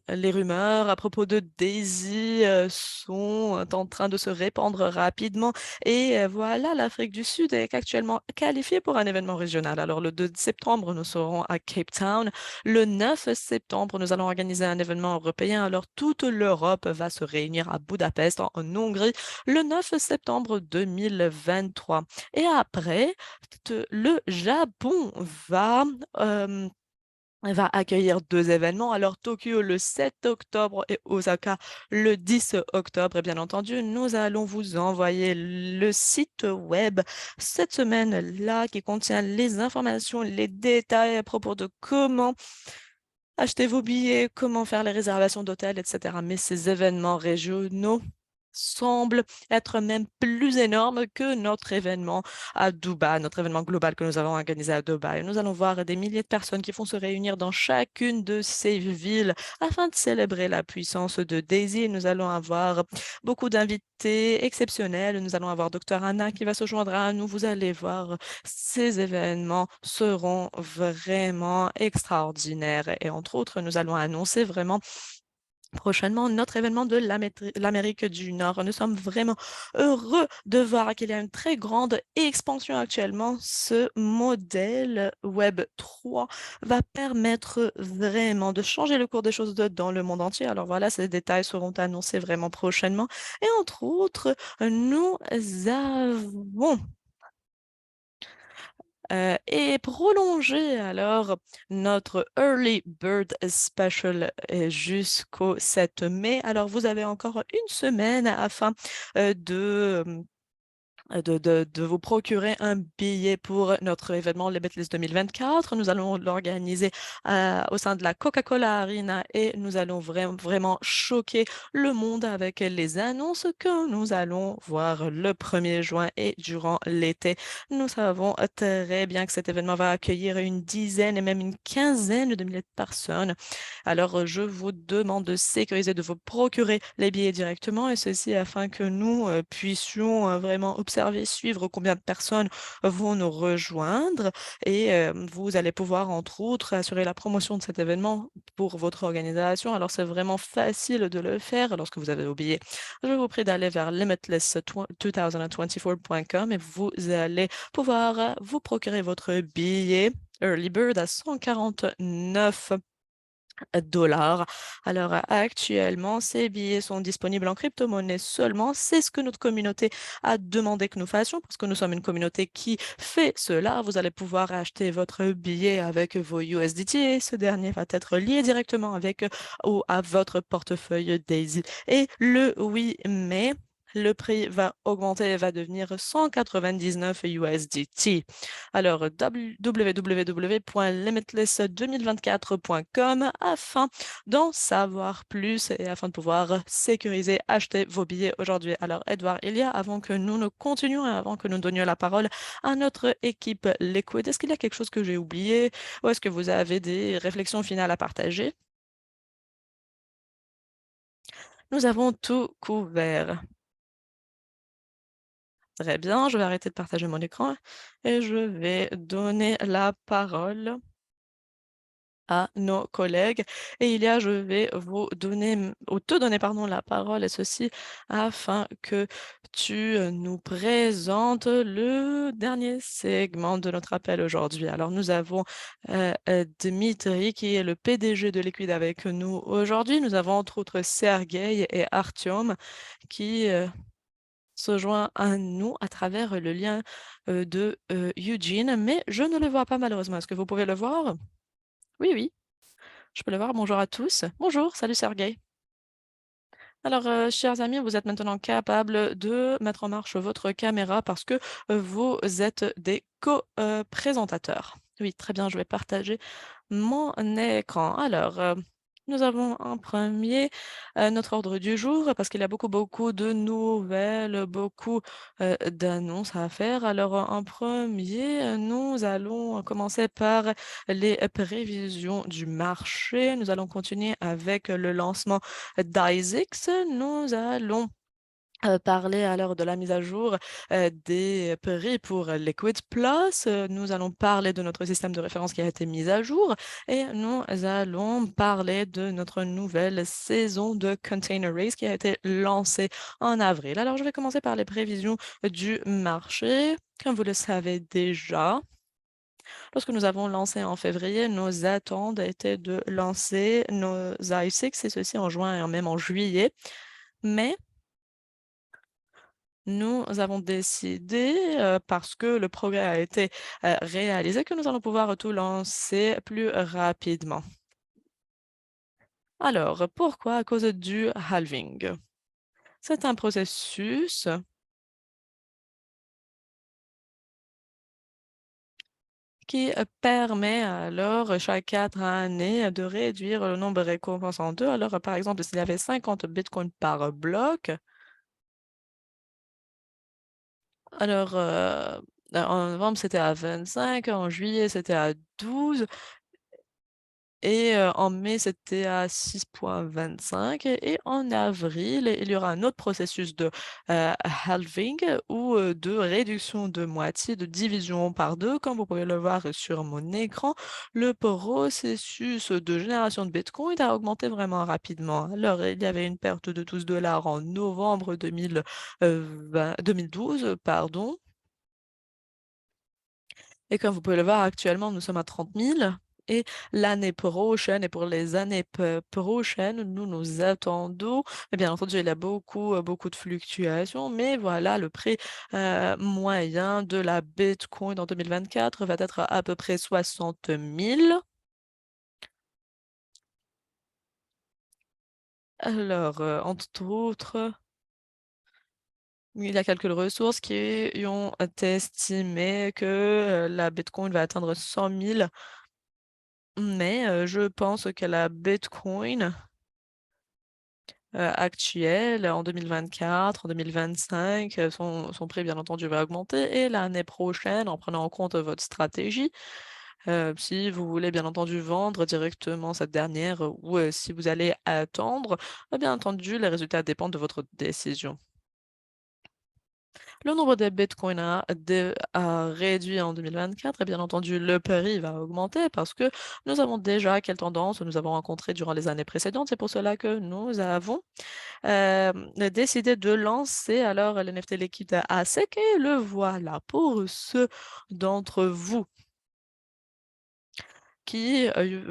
Les rumeurs à propos de Daisy, sont en train de se répandre rapidement et voilà, l'Afrique du Sud est actuellement qualifiée pour un événement régional. Alors le 2 septembre, nous serons à Cape Town. Le 9 septembre, nous allons organiser un événement européen. Alors toute l'Europe va se réunir à Budapest, en Hongrie, le 9 septembre 2023 et après, le Japon va accueillir 2 événements. Alors Tokyo le 7 octobre et Osaka le 10 octobre. Et bien entendu, nous allons vous envoyer le site web cette semaine-là qui contient les informations, les détails à propos de comment acheter vos billets, comment faire les réservations d'hôtels, etc. Mais ces événements régionaux semblent être même plus énormes que notre événement à Dubaï, notre événement global que nous avons organisé à Dubaï. Nous allons voir des milliers de personnes qui vont se réunir dans chacune de ces villes afin de célébrer la puissance de Daisy. Nous allons avoir beaucoup d'invités exceptionnels. Nous allons avoir Dr. Anna qui va se joindre à nous. Vous allez voir, ces événements seront vraiment extraordinaires. Et entre autres, nous allons annoncer vraiment prochainement notre événement de l'Amérique du Nord. Nous sommes vraiment heureux de voir qu'il y a une très grande expansion actuellement. Ce modèle Web 3 va permettre vraiment de changer le cours des choses dans le monde entier. Alors voilà, ces détails seront annoncés vraiment prochainement. Et entre autres, nous avons et prolonger alors notre Early Bird Special jusqu'au 7 mai. Alors, vous avez encore une semaine afin de vous procurer un billet pour notre événement Limitless 2024. Nous allons l'organiser au sein de la Coca-Cola Arena et nous allons vraiment choquer le monde avec les annonces que nous allons voir le 1er juin et durant l'été. Nous savons très bien que cet événement va accueillir une dizaine et même une quinzaine de milliers de personnes. Alors, je vous demande de sécuriser, de vous procurer les billets directement et ceci afin que nous puissions vraiment observer, suivre combien de personnes vont nous rejoindre et vous allez pouvoir, entre autres, assurer la promotion de cet événement pour votre organisation. Alors, c'est vraiment facile de le faire lorsque vous avez oublié. Je vous prie d'aller vers limitless2024.com et vous allez pouvoir vous procurer votre billet Early Bird à 149 dollars. Alors, actuellement, ces billets sont disponibles en crypto-monnaie seulement. C'est ce que notre communauté a demandé que nous fassions parce que nous sommes une communauté qui fait cela. Vous allez pouvoir acheter votre billet avec vos USDT et ce dernier va être lié directement avec ou à votre portefeuille Daisy. Et le 8 mai, le prix va augmenter et va devenir 199 USDT. Alors, www.limitless2024.com afin d'en savoir plus et afin de pouvoir sécuriser, acheter vos billets aujourd'hui. Alors, Edouard, il y a, avant que nous ne continuions et avant que nous donnions la parole à notre équipe Liquid, est-ce qu'il y a quelque chose que j'ai oublié ou est-ce que vous avez des réflexions finales à partager? Nous avons tout couvert. Très bien, je vais arrêter de partager mon écran et je vais donner la parole à nos collègues. Et il y a, je vais vous donner, ou te donner, pardon, la parole, et ceci afin que tu nous présentes le dernier segment de notre appel aujourd'hui. Alors, nous avons Dmitri, qui est le PDG de Liquid avec nous aujourd'hui. Nous avons entre autres Sergueï et Artyom qui se joint à nous à travers le lien de Eugene, mais je ne le vois pas malheureusement. Est-ce que vous pouvez le voir? Oui, oui. Je peux le voir. Bonjour à tous. Bonjour, salut Sergueï. Alors, chers amis, vous êtes maintenant capables de mettre en marche votre caméra parce que vous êtes des co-présentateurs. Oui, très bien, je vais partager mon écran. Alors, nous avons en premier notre ordre du jour parce qu'il y a beaucoup de nouvelles, beaucoup d'annonces à faire. Alors, en premier, nous allons commencer par les prévisions du marché. Nous allons continuer avec le lancement d'ISIX. Nous allons parler alors de la mise à jour des prix pour Liquid Plus. Nous allons parler de notre système de référence qui a été mis à jour et nous allons parler de notre nouvelle saison de Container Race qui a été lancée en avril. Alors, je vais commencer par les prévisions du marché. Comme vous le savez déjà, lorsque nous avons lancé en février, nos attentes étaient de lancer nos i6 et ceci en juin et même en juillet. Mais nous avons décidé, parce que le progrès a été, réalisé, que nous allons pouvoir tout lancer plus rapidement. Alors, pourquoi? À cause du halving. C'est un processus qui, permet alors chaque 4 années de réduire le nombre de récompenses en 2. Alors, par exemple, s'il y avait 50 bitcoins par bloc, alors, en novembre, c'était à 25, en juillet, c'était à 12. Et en mai, c'était à 6,25 et en avril, il y aura un autre processus de, halving ou, de réduction de moitié, de division par 2, comme vous pouvez le voir sur mon écran. Le processus de génération de Bitcoin a augmenté vraiment rapidement. Alors, il y avait une perte de 12 en novembre 2012, pardon, et comme vous pouvez le voir actuellement, nous sommes à 30 000. et l'année prochaine et pour les années prochaines, nous attendons, et bien entendu, il y a beaucoup de fluctuations, mais voilà, le prix moyen de la Bitcoin en 2024 va être à peu près 60 000. Alors, entre autres, il y a quelques ressources qui ont estimé que la Bitcoin va atteindre 100 000, mais je pense que la Bitcoin actuelle en 2024, en 2025, son prix bien entendu va augmenter et l'année prochaine, en prenant en compte votre stratégie, si vous voulez bien entendu vendre directement cette dernière ou si vous allez attendre, bien entendu, les résultats dépendent de votre décision. Le nombre de bitcoins a réduit en 2024 et bien entendu, le prix va augmenter parce que nous avons déjà quelle tendance nous avons rencontré durant les années précédentes. C'est pour cela que nous avons décidé de lancer alors l'NFT liquide ASIC et le voilà. Pour ceux d'entre vous qui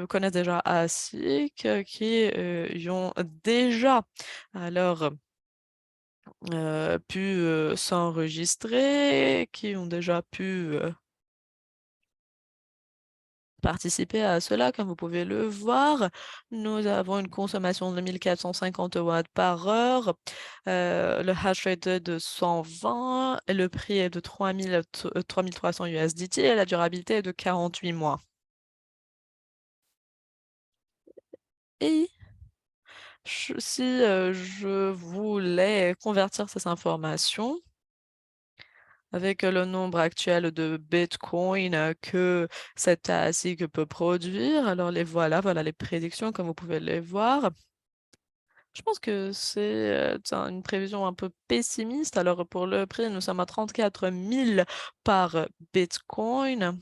connaissent déjà ASIC, qui y ont déjà alors pu s'enregistrer, qui ont déjà pu participer à cela. Comme vous pouvez le voir, nous avons une consommation de 1450 watts par heure, le hash rate est de 120, et le prix est de 3300 USDT et la durabilité est de 48 mois. Et si je voulais convertir ces informations avec le nombre actuel de bitcoin que cet ASIC peut produire, alors voilà les prédictions comme vous pouvez les voir. Je pense que c'est une prévision un peu pessimiste. Alors pour le prix, nous sommes à 34 000 par bitcoin.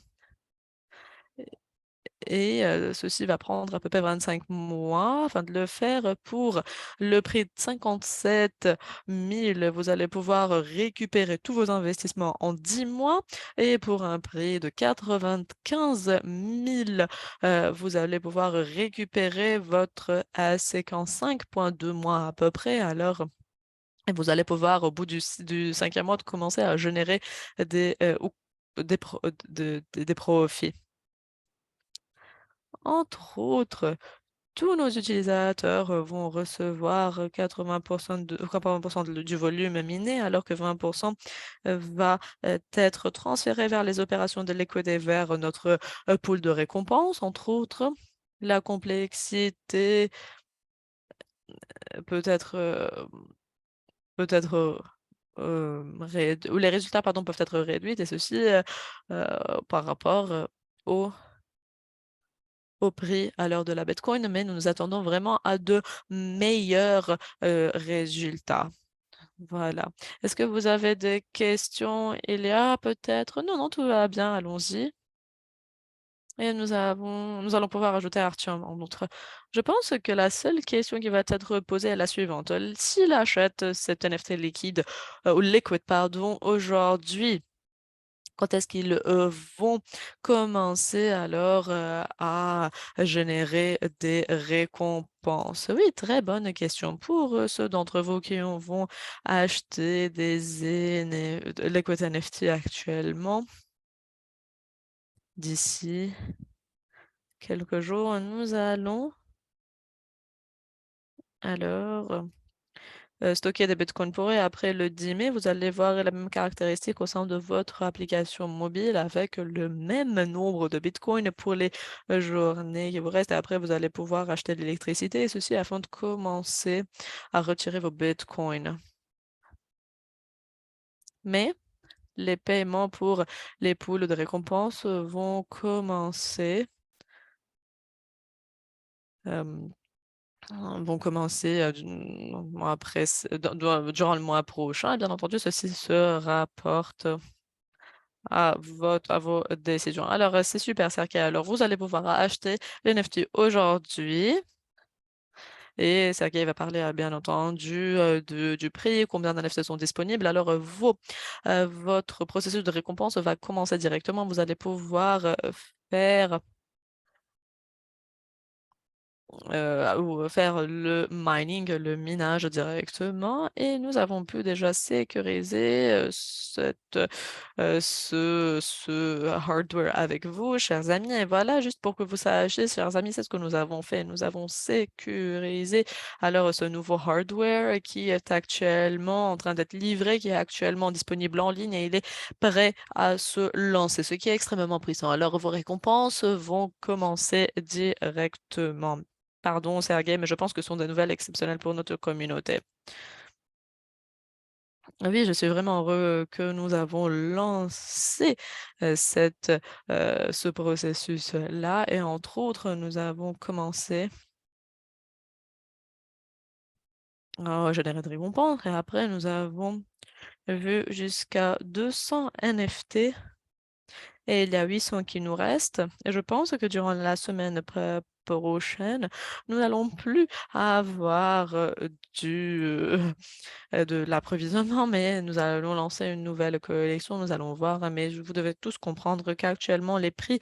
Et ceci va prendre à peu près 25 mois afin de le faire. Pour le prix de 57 000, vous allez pouvoir récupérer tous vos investissements en 10 mois et pour un prix de 95 000, vous allez pouvoir récupérer votre ASIC en 5,2 mois à peu près. Alors et vous allez pouvoir au bout du 5e mois de commencer à générer des des profits. Entre autres, tous nos utilisateurs vont recevoir 80% du volume miné, alors que 20% va être transféré vers les opérations de l'equity vers notre pool de récompenses. Entre autres, la complexité peut être, peut être ou les résultats pardon, peuvent être réduits et ceci par rapport au prix à l'heure de la Bitcoin, mais nous nous attendons vraiment à de meilleurs résultats. Voilà. Est-ce que vous avez des questions, Elia, peut-être? Non, non, tout va bien, allons-y. Et nous allons pouvoir ajouter Artyom en outre. Je pense que la seule question qui va être posée est la suivante. S'il achète cet NFT liquide, ou liquid, pardon, aujourd'hui, quand est-ce qu'ils vont commencer alors à générer des récompenses? Oui, très bonne question. Pour ceux d'entre vous qui vont acheter de l'Equity NFT actuellement, d'ici quelques jours, nous allons alors stocker des bitcoins pour eux. Et après le 10 mai, vous allez voir la même caractéristique au sein de votre application mobile avec le même nombre de bitcoins pour les journées qui vous restent. Et après, vous allez pouvoir acheter de l'électricité et ceci afin de commencer à retirer vos bitcoins. Mais les paiements pour les poules de récompense vont commencer euh, après, durant le mois prochain. Et bien entendu, ceci se rapporte à vos décisions. Alors, c'est super, Sergey. Alors, vous allez pouvoir acheter les NFT aujourd'hui. Et Sergey va parler, bien entendu, du prix, combien d'NFT sont disponibles. Alors, votre processus de récompense va commencer directement. Vous allez pouvoir faire ou faire le mining, le minage directement et nous avons pu déjà sécuriser, ce hardware avec vous, chers amis et voilà, juste pour que vous sachiez, chers amis, c'est ce que nous avons fait. Nous avons sécurisé alors ce nouveau hardware qui est actuellement en train d'être livré, qui est actuellement disponible en ligne et il est prêt à se lancer, ce qui est extrêmement puissant. Alors vos récompenses vont commencer directement. Pardon, Sergueï, mais je pense que ce sont des nouvelles exceptionnelles pour notre communauté. Oui, je suis vraiment heureux que nous avons lancé ce processus-là et entre autres, nous avons commencé à générer des récompenses et après nous avons vu jusqu'à 200 NFT et il y a 800 qui nous restent. Et je pense que durant la semaine prochaine, nous n'allons plus avoir du, de l'approvisionnement, mais nous allons lancer une nouvelle collection, nous allons voir, mais vous devez tous comprendre qu'actuellement les prix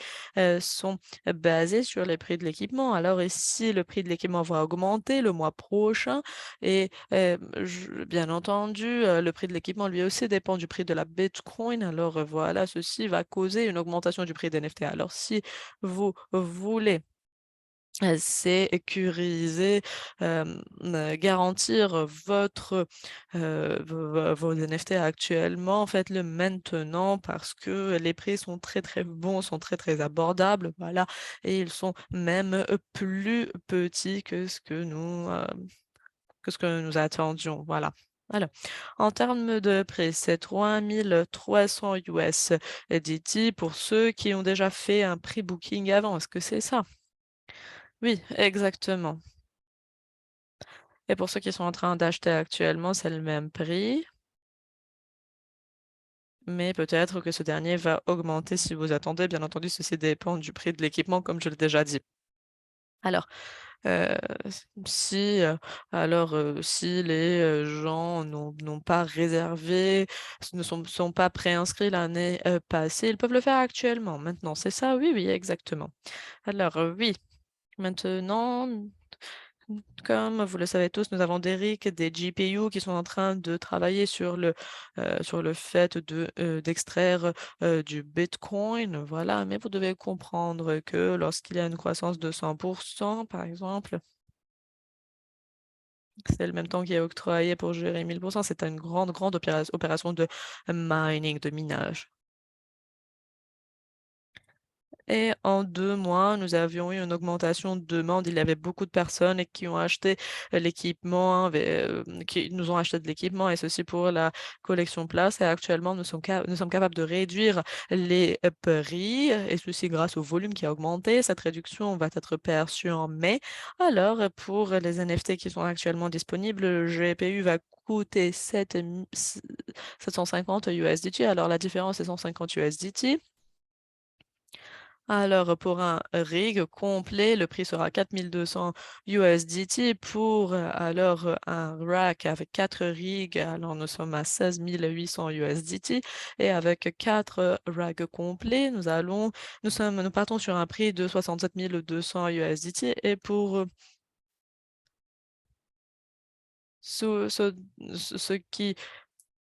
sont basés sur les prix de l'équipement. Alors ici, le prix de l'équipement va augmenter le mois prochain et bien entendu, le prix de l'équipement lui aussi dépend du prix de la Bitcoin. Alors voilà, ceci va causer une augmentation du prix des NFT. Alors si vous voulez sécuriser, garantir votre, vos NFT actuellement, faites-le maintenant parce que les prix sont très, très bons, sont très, très abordables, voilà et ils sont même, plus petits que ce que nous attendions, voilà. Alors, en termes de prix, c'est 3 300 USDT pour ceux qui ont déjà fait un pre-booking avant. Est-ce que c'est ça? Oui, exactement. Et pour ceux qui sont en train d'acheter actuellement, c'est le même prix, mais peut-être que ce dernier va augmenter si vous attendez. Bien entendu, ceci dépend du prix de l'équipement, comme je l'ai déjà dit. Alors, heu, si, si les, gens n'ont pas réservé, ne sont pas préinscrits l'année, passée, ils peuvent le faire actuellement, maintenant, c'est ça? Oui, oui, exactement. Alors, oui, maintenant comme vous le savez tous, nous avons des RIC, des GPU qui sont en train de travailler sur le fait d'extraire, du Bitcoin, voilà. Mais vous devez comprendre que lorsqu'il y a une croissance de 100 par exemple, c'est le même temps qui est octroyé pour gérer 1000 c'est une grande, grande opération de mining, de minage. Et en 2 mois, nous avions eu une augmentation de demande. Il y avait beaucoup de personnes qui ont acheté l'équipement, qui nous ont acheté de l'équipement et ceci pour la collection place. Et actuellement, nous sommes capables de réduire les prix et ceci grâce au volume qui a augmenté. Cette réduction va être perçue en mai. Alors, pour les NFT qui sont actuellement disponibles, le GPU va coûter 750 USDT. Alors, la différence est 150 USDT. Alors, pour un rig complet, le prix sera 4200 USDT. Pour un rack avec 4 rigs, alors nous sommes à 16 800 USDT. Et avec 4 racks complets, nous partons sur un prix de 67 200 USDT. Et pour ceux, ceux- ceux qui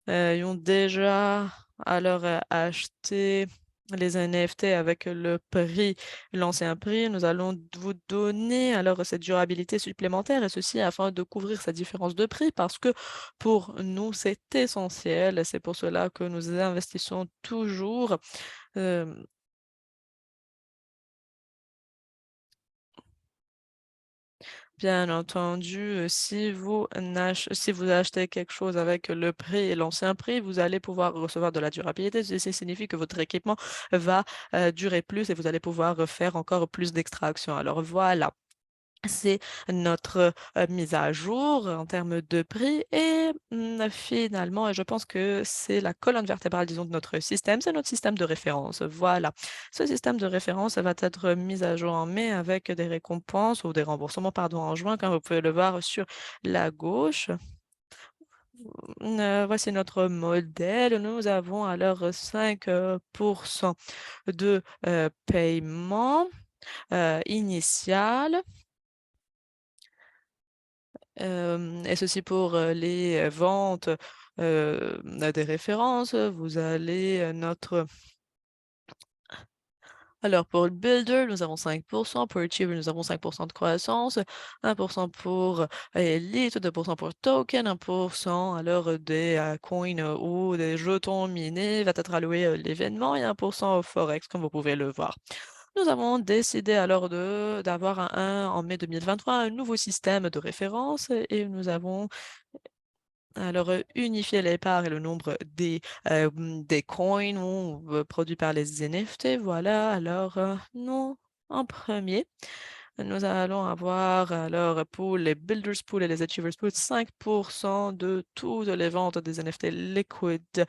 ils ont déjà acheté les NFT avec le prix, l'ancien prix. Nous allons vous donner alors cette durabilité supplémentaire et ceci afin de couvrir cette différence de prix parce que pour nous, c'est essentiel. C'est pour cela que nous investissons toujours, hem Bien entendu, si vous achetez quelque chose avec le prix et l'ancien prix, vous allez pouvoir recevoir de la durabilité. Ceci signifie que votre équipement va, durer plus et vous allez pouvoir faire encore plus d'extraction. Alors voilà. C'est notre, mise à jour en termes de prix et finalement et je pense que c'est la colonne vertébrale, disons, de notre système, c'est notre système de référence, voilà. Ce système de référence va être mis à jour en mai avec des récompenses ou des remboursements, pardon, en juin, comme vous pouvez le voir sur la gauche. Voici notre modèle. Nous avons alors 5 de, paiement, initial. Et ceci pour les ventes des références. Vous allez alors, pour le Builder, nous avons 5%. Pour Achiever, nous avons 5% de croissance. 1% pour Elite, 2% pour Token, 1% alors des coins ou des jetons minés va être alloué à l'événement et 1% au Forex, comme vous pouvez le voir. Nous avons décidé alors d'avoir en mai 2023 un nouveau système de référence et nous avons alors, unifier les parts et le nombre des coins ou produits par les NFT, voilà. Alors, nous, en premier, nous allons avoir alors pour les Builders Pool et les Achievers Pool 5% de toutes les ventes des NFT liquides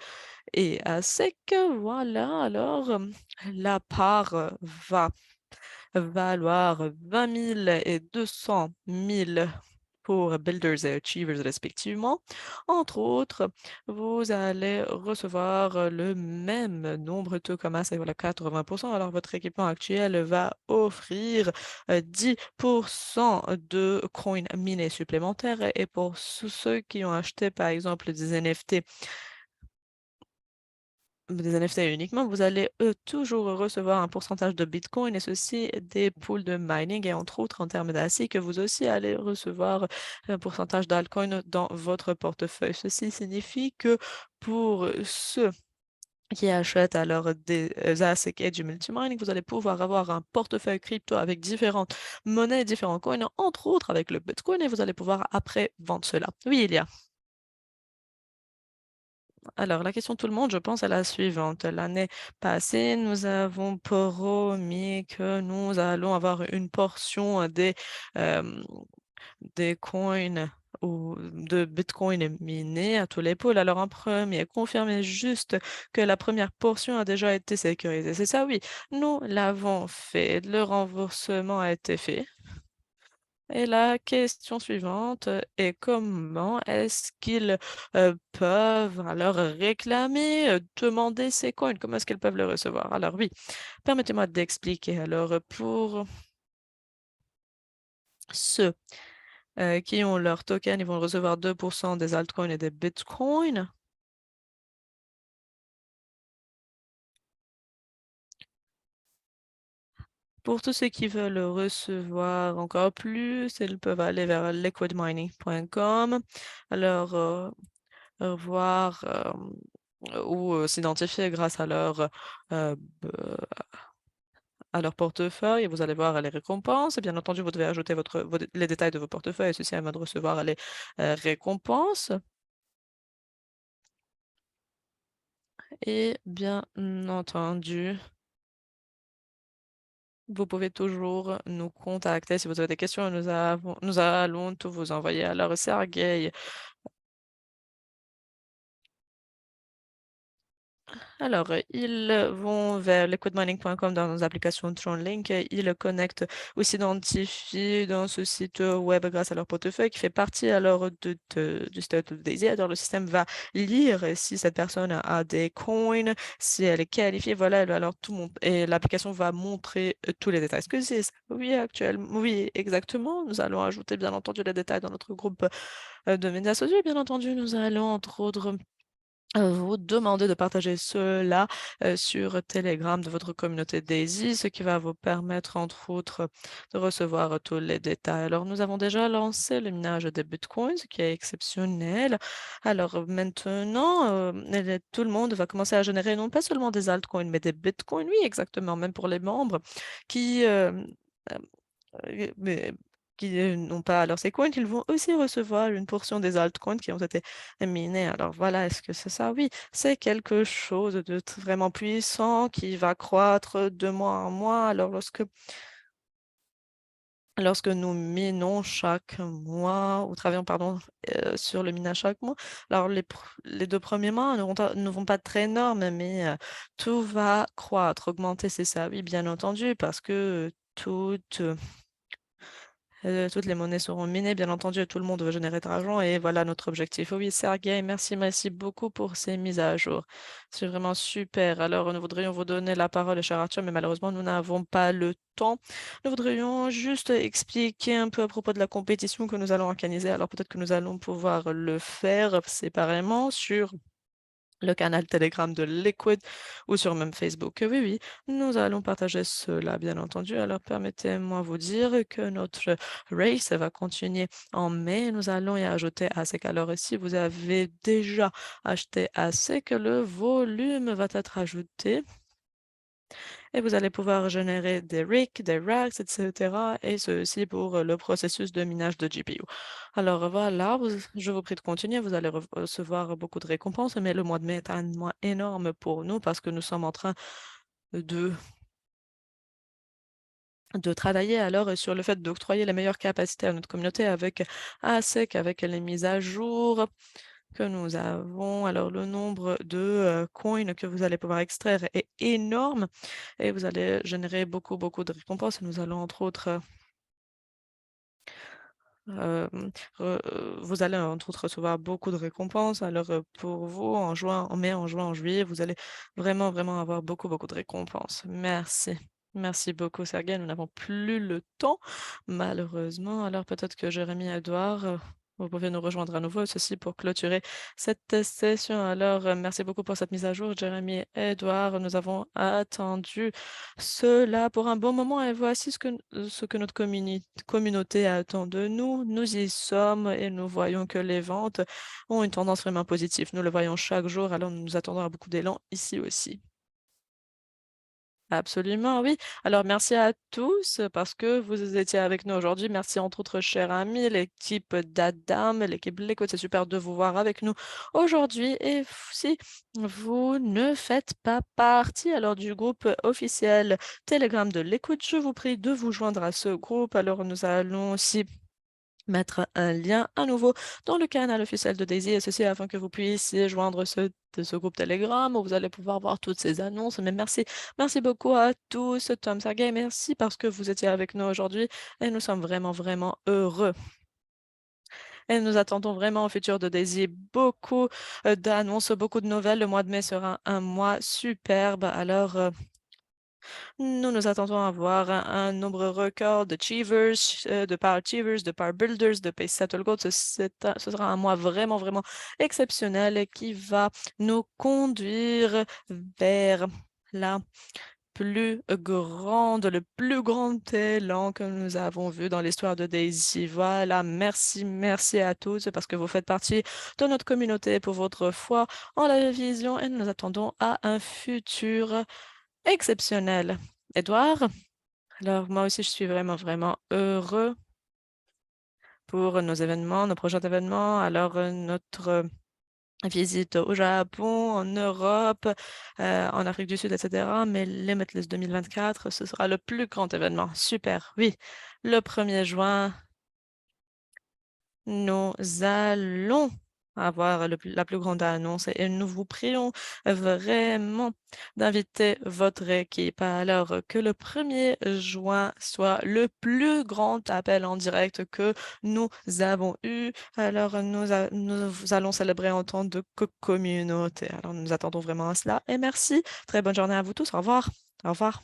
et à sec. Voilà, alors la part va valoir 20 000 et 200 000 pour Builders et Achievers respectivement. Entre autres, vous allez recevoir le même nombre de tokens, c'est voilà 80%. Alors votre équipement actuel va offrir 10% de coins minés supplémentaires et pour ceux qui ont acheté par exemple des NFT uniquement, vous allez toujours recevoir un pourcentage de Bitcoin et ceci des pools de mining et entre autres en termes d'ASIC, vous aussi allez recevoir un pourcentage d'altcoin dans votre portefeuille. Ceci signifie que pour ceux qui achètent alors des ASIC et du multimining, vous allez pouvoir avoir un portefeuille crypto avec différentes monnaies, différents coins, entre autres avec le Bitcoin et vous allez pouvoir après vendre cela. Oui, il y a. Alors, la question de tout le monde, je pense, est la suivante. L'année passée, nous avons promis que nous allons avoir une portion euh, des coins ou de Bitcoin minés à tous les pôles. Alors, en premier, confirmez juste que la première portion a déjà été sécurisée. C'est ça, oui. Nous l'avons fait. Le remboursement a été fait. Et la question suivante est comment est-ce qu'ils peuvent alors réclamer, demander ces coins? Comment est-ce qu'ils peuvent les recevoir? Alors oui, permettez-moi d'expliquer. Alors pour ceux qui ont leur token, ils vont recevoir 2% des altcoins et des bitcoins. Pour tous ceux qui veulent recevoir encore plus, ils peuvent aller vers liquidmining.com. Alors, voir ou s'identifier grâce euh, b- à leur portefeuille et vous allez voir les récompenses. Et bien entendu, vous devez ajouter les détails de vos portefeuilles, ceci afin de recevoir les récompenses. Et bien entendu, vous pouvez toujours nous contacter si vous avez des questions. Nous allons tout vous envoyer. Alors, Sergei, alors, ils vont vers liquidmining.com dans nos applications TronLink. Ils connectent ou s'identifient dans ce site web grâce à leur portefeuille qui fait partie alors du site of Daisy. Alors, le système va lire si cette personne a des coins, si elle est qualifiée. Voilà, alors tout le monde. Et l'application va montrer tous les détails. Est-ce que c'est ça? Oui, actuellement. Oui, exactement. Nous allons ajouter, bien entendu, les détails dans notre groupe de médias sociaux. Bien entendu, nous allons, entre autres, vous demander de partager cela sur Telegram de votre communauté Daisy, ce qui va vous permettre, entre autres, de recevoir tous les détails. Alors, nous avons déjà lancé le minage des bitcoins, ce qui est exceptionnel. Alors, maintenant, tout le monde va commencer à générer non pas seulement des altcoins, mais des bitcoins. Oui, exactement, même pour les membres qui mais qui n'ont pas alors ces coins, ils vont aussi recevoir une portion des altcoins qui ont été minés. Alors voilà, est-ce que c'est ça? Oui, c'est quelque chose de vraiment puissant qui va croître de mois en mois. Alors lorsque nous minons chaque mois, ou travaillons, pardon, sur le minage chaque mois, alors les 2 premiers mois ne vont pas être très énormes, mais tout va croître, augmenter, c'est ça. Oui, bien entendu, parce que toute Toutes les monnaies seront minées, bien entendu, tout le monde veut générer de l'argent et voilà notre objectif. Oui, Sergei, merci beaucoup pour ces mises à jour. C'est vraiment super. Alors, nous voudrions vous donner la parole, cher Arthur, mais malheureusement, nous n'avons pas le temps. Nous voudrions juste expliquer un peu à propos de la compétition que nous allons organiser. Alors, peut-être que nous allons pouvoir le faire séparément sur le canal Telegram de Liquid ou sur même Facebook. Oui, nous allons partager cela, bien entendu. Alors, permettez-moi vous dire que notre race va continuer en mai. Nous allons y ajouter ASIC. Alors, si vous avez déjà acheté ASIC, le volume va être ajouté et vous allez pouvoir générer des RIC, des RACs, etc. Et ceci pour le processus de minage de GPU. Alors voilà, je vous prie de continuer. Vous allez recevoir beaucoup de récompenses, mais le mois de mai est un mois énorme pour nous parce que nous sommes en train de travailler alors sur le fait d'octroyer les meilleures capacités à notre communauté avec ASIC, avec les mises à jour que nous avons. Alors le nombre de coins que vous allez pouvoir extraire est énorme et vous allez générer beaucoup de récompenses. Nous allons entre autres vous allez entre autres recevoir beaucoup de récompenses. Alors, pour vous, en mai, en juin, en juillet, vous allez vraiment avoir beaucoup de récompenses. Merci. Merci beaucoup, Sergei. Nous n'avons plus le temps, malheureusement. Alors, peut-être que Jérémy et Edouard, vous pouvez nous rejoindre à nouveau, ceci pour clôturer cette session. Alors, merci beaucoup pour cette mise à jour, Jérémy et Edouard. Nous avons attendu cela pour un bon moment et voici ce que notre communauté attend de nous. Nous y sommes et nous voyons que les ventes ont une tendance vraiment positive. Nous le voyons chaque jour, alors nous nous attendons à beaucoup d'élan ici aussi. Absolument, oui. Alors, merci à tous parce que vous étiez avec nous aujourd'hui. Merci entre autres, chers amis, l'équipe d'Adam, l'équipe Léco. C'est super de vous voir avec nous aujourd'hui. Et si vous ne faites pas partie alors du groupe officiel Telegram de l'écoute, je vous prie de vous joindre à ce groupe. Alors, nous allons aussi mettre un lien à nouveau dans le canal officiel de Daisy et ceci afin que vous puissiez joindre ce groupe Telegram où vous allez pouvoir voir toutes ces annonces. Mais merci beaucoup à tous. Tom, Sergey, merci parce que vous étiez avec nous aujourd'hui et nous sommes vraiment heureux. Et nous attendons vraiment au futur de Daisy beaucoup d'annonces, beaucoup de nouvelles. Le mois de mai sera un mois superbe. Alors, nous attendons à voir un nombre record de Achievers, de Power Achievers, de Power Builders, de Pace Settle Gold. Ce sera un mois vraiment exceptionnel qui va nous conduire vers la le plus grand élan que nous avons vu dans l'histoire de Daisy. Voilà, merci à tous parce que vous faites partie de notre communauté pour votre foi en la vision et nous attendons à un futur exceptionnel. Édouard, alors moi aussi je suis vraiment heureux pour nos événements, nos prochains événements. Alors notre visite au Japon, en Europe, en Afrique du Sud, etc. Mais Limitless 2024, ce sera le plus grand événement. Super, oui. Le 1er juin, nous allons avoir la plus grande annonce et nous vous prions vraiment d'inviter votre équipe. Alors que le 1er juin soit le plus grand appel en direct que nous avons eu. Alors nous allons célébrer en tant que communauté. Alors nous attendons vraiment à cela et merci. Très bonne journée à vous tous. Au revoir. Au revoir.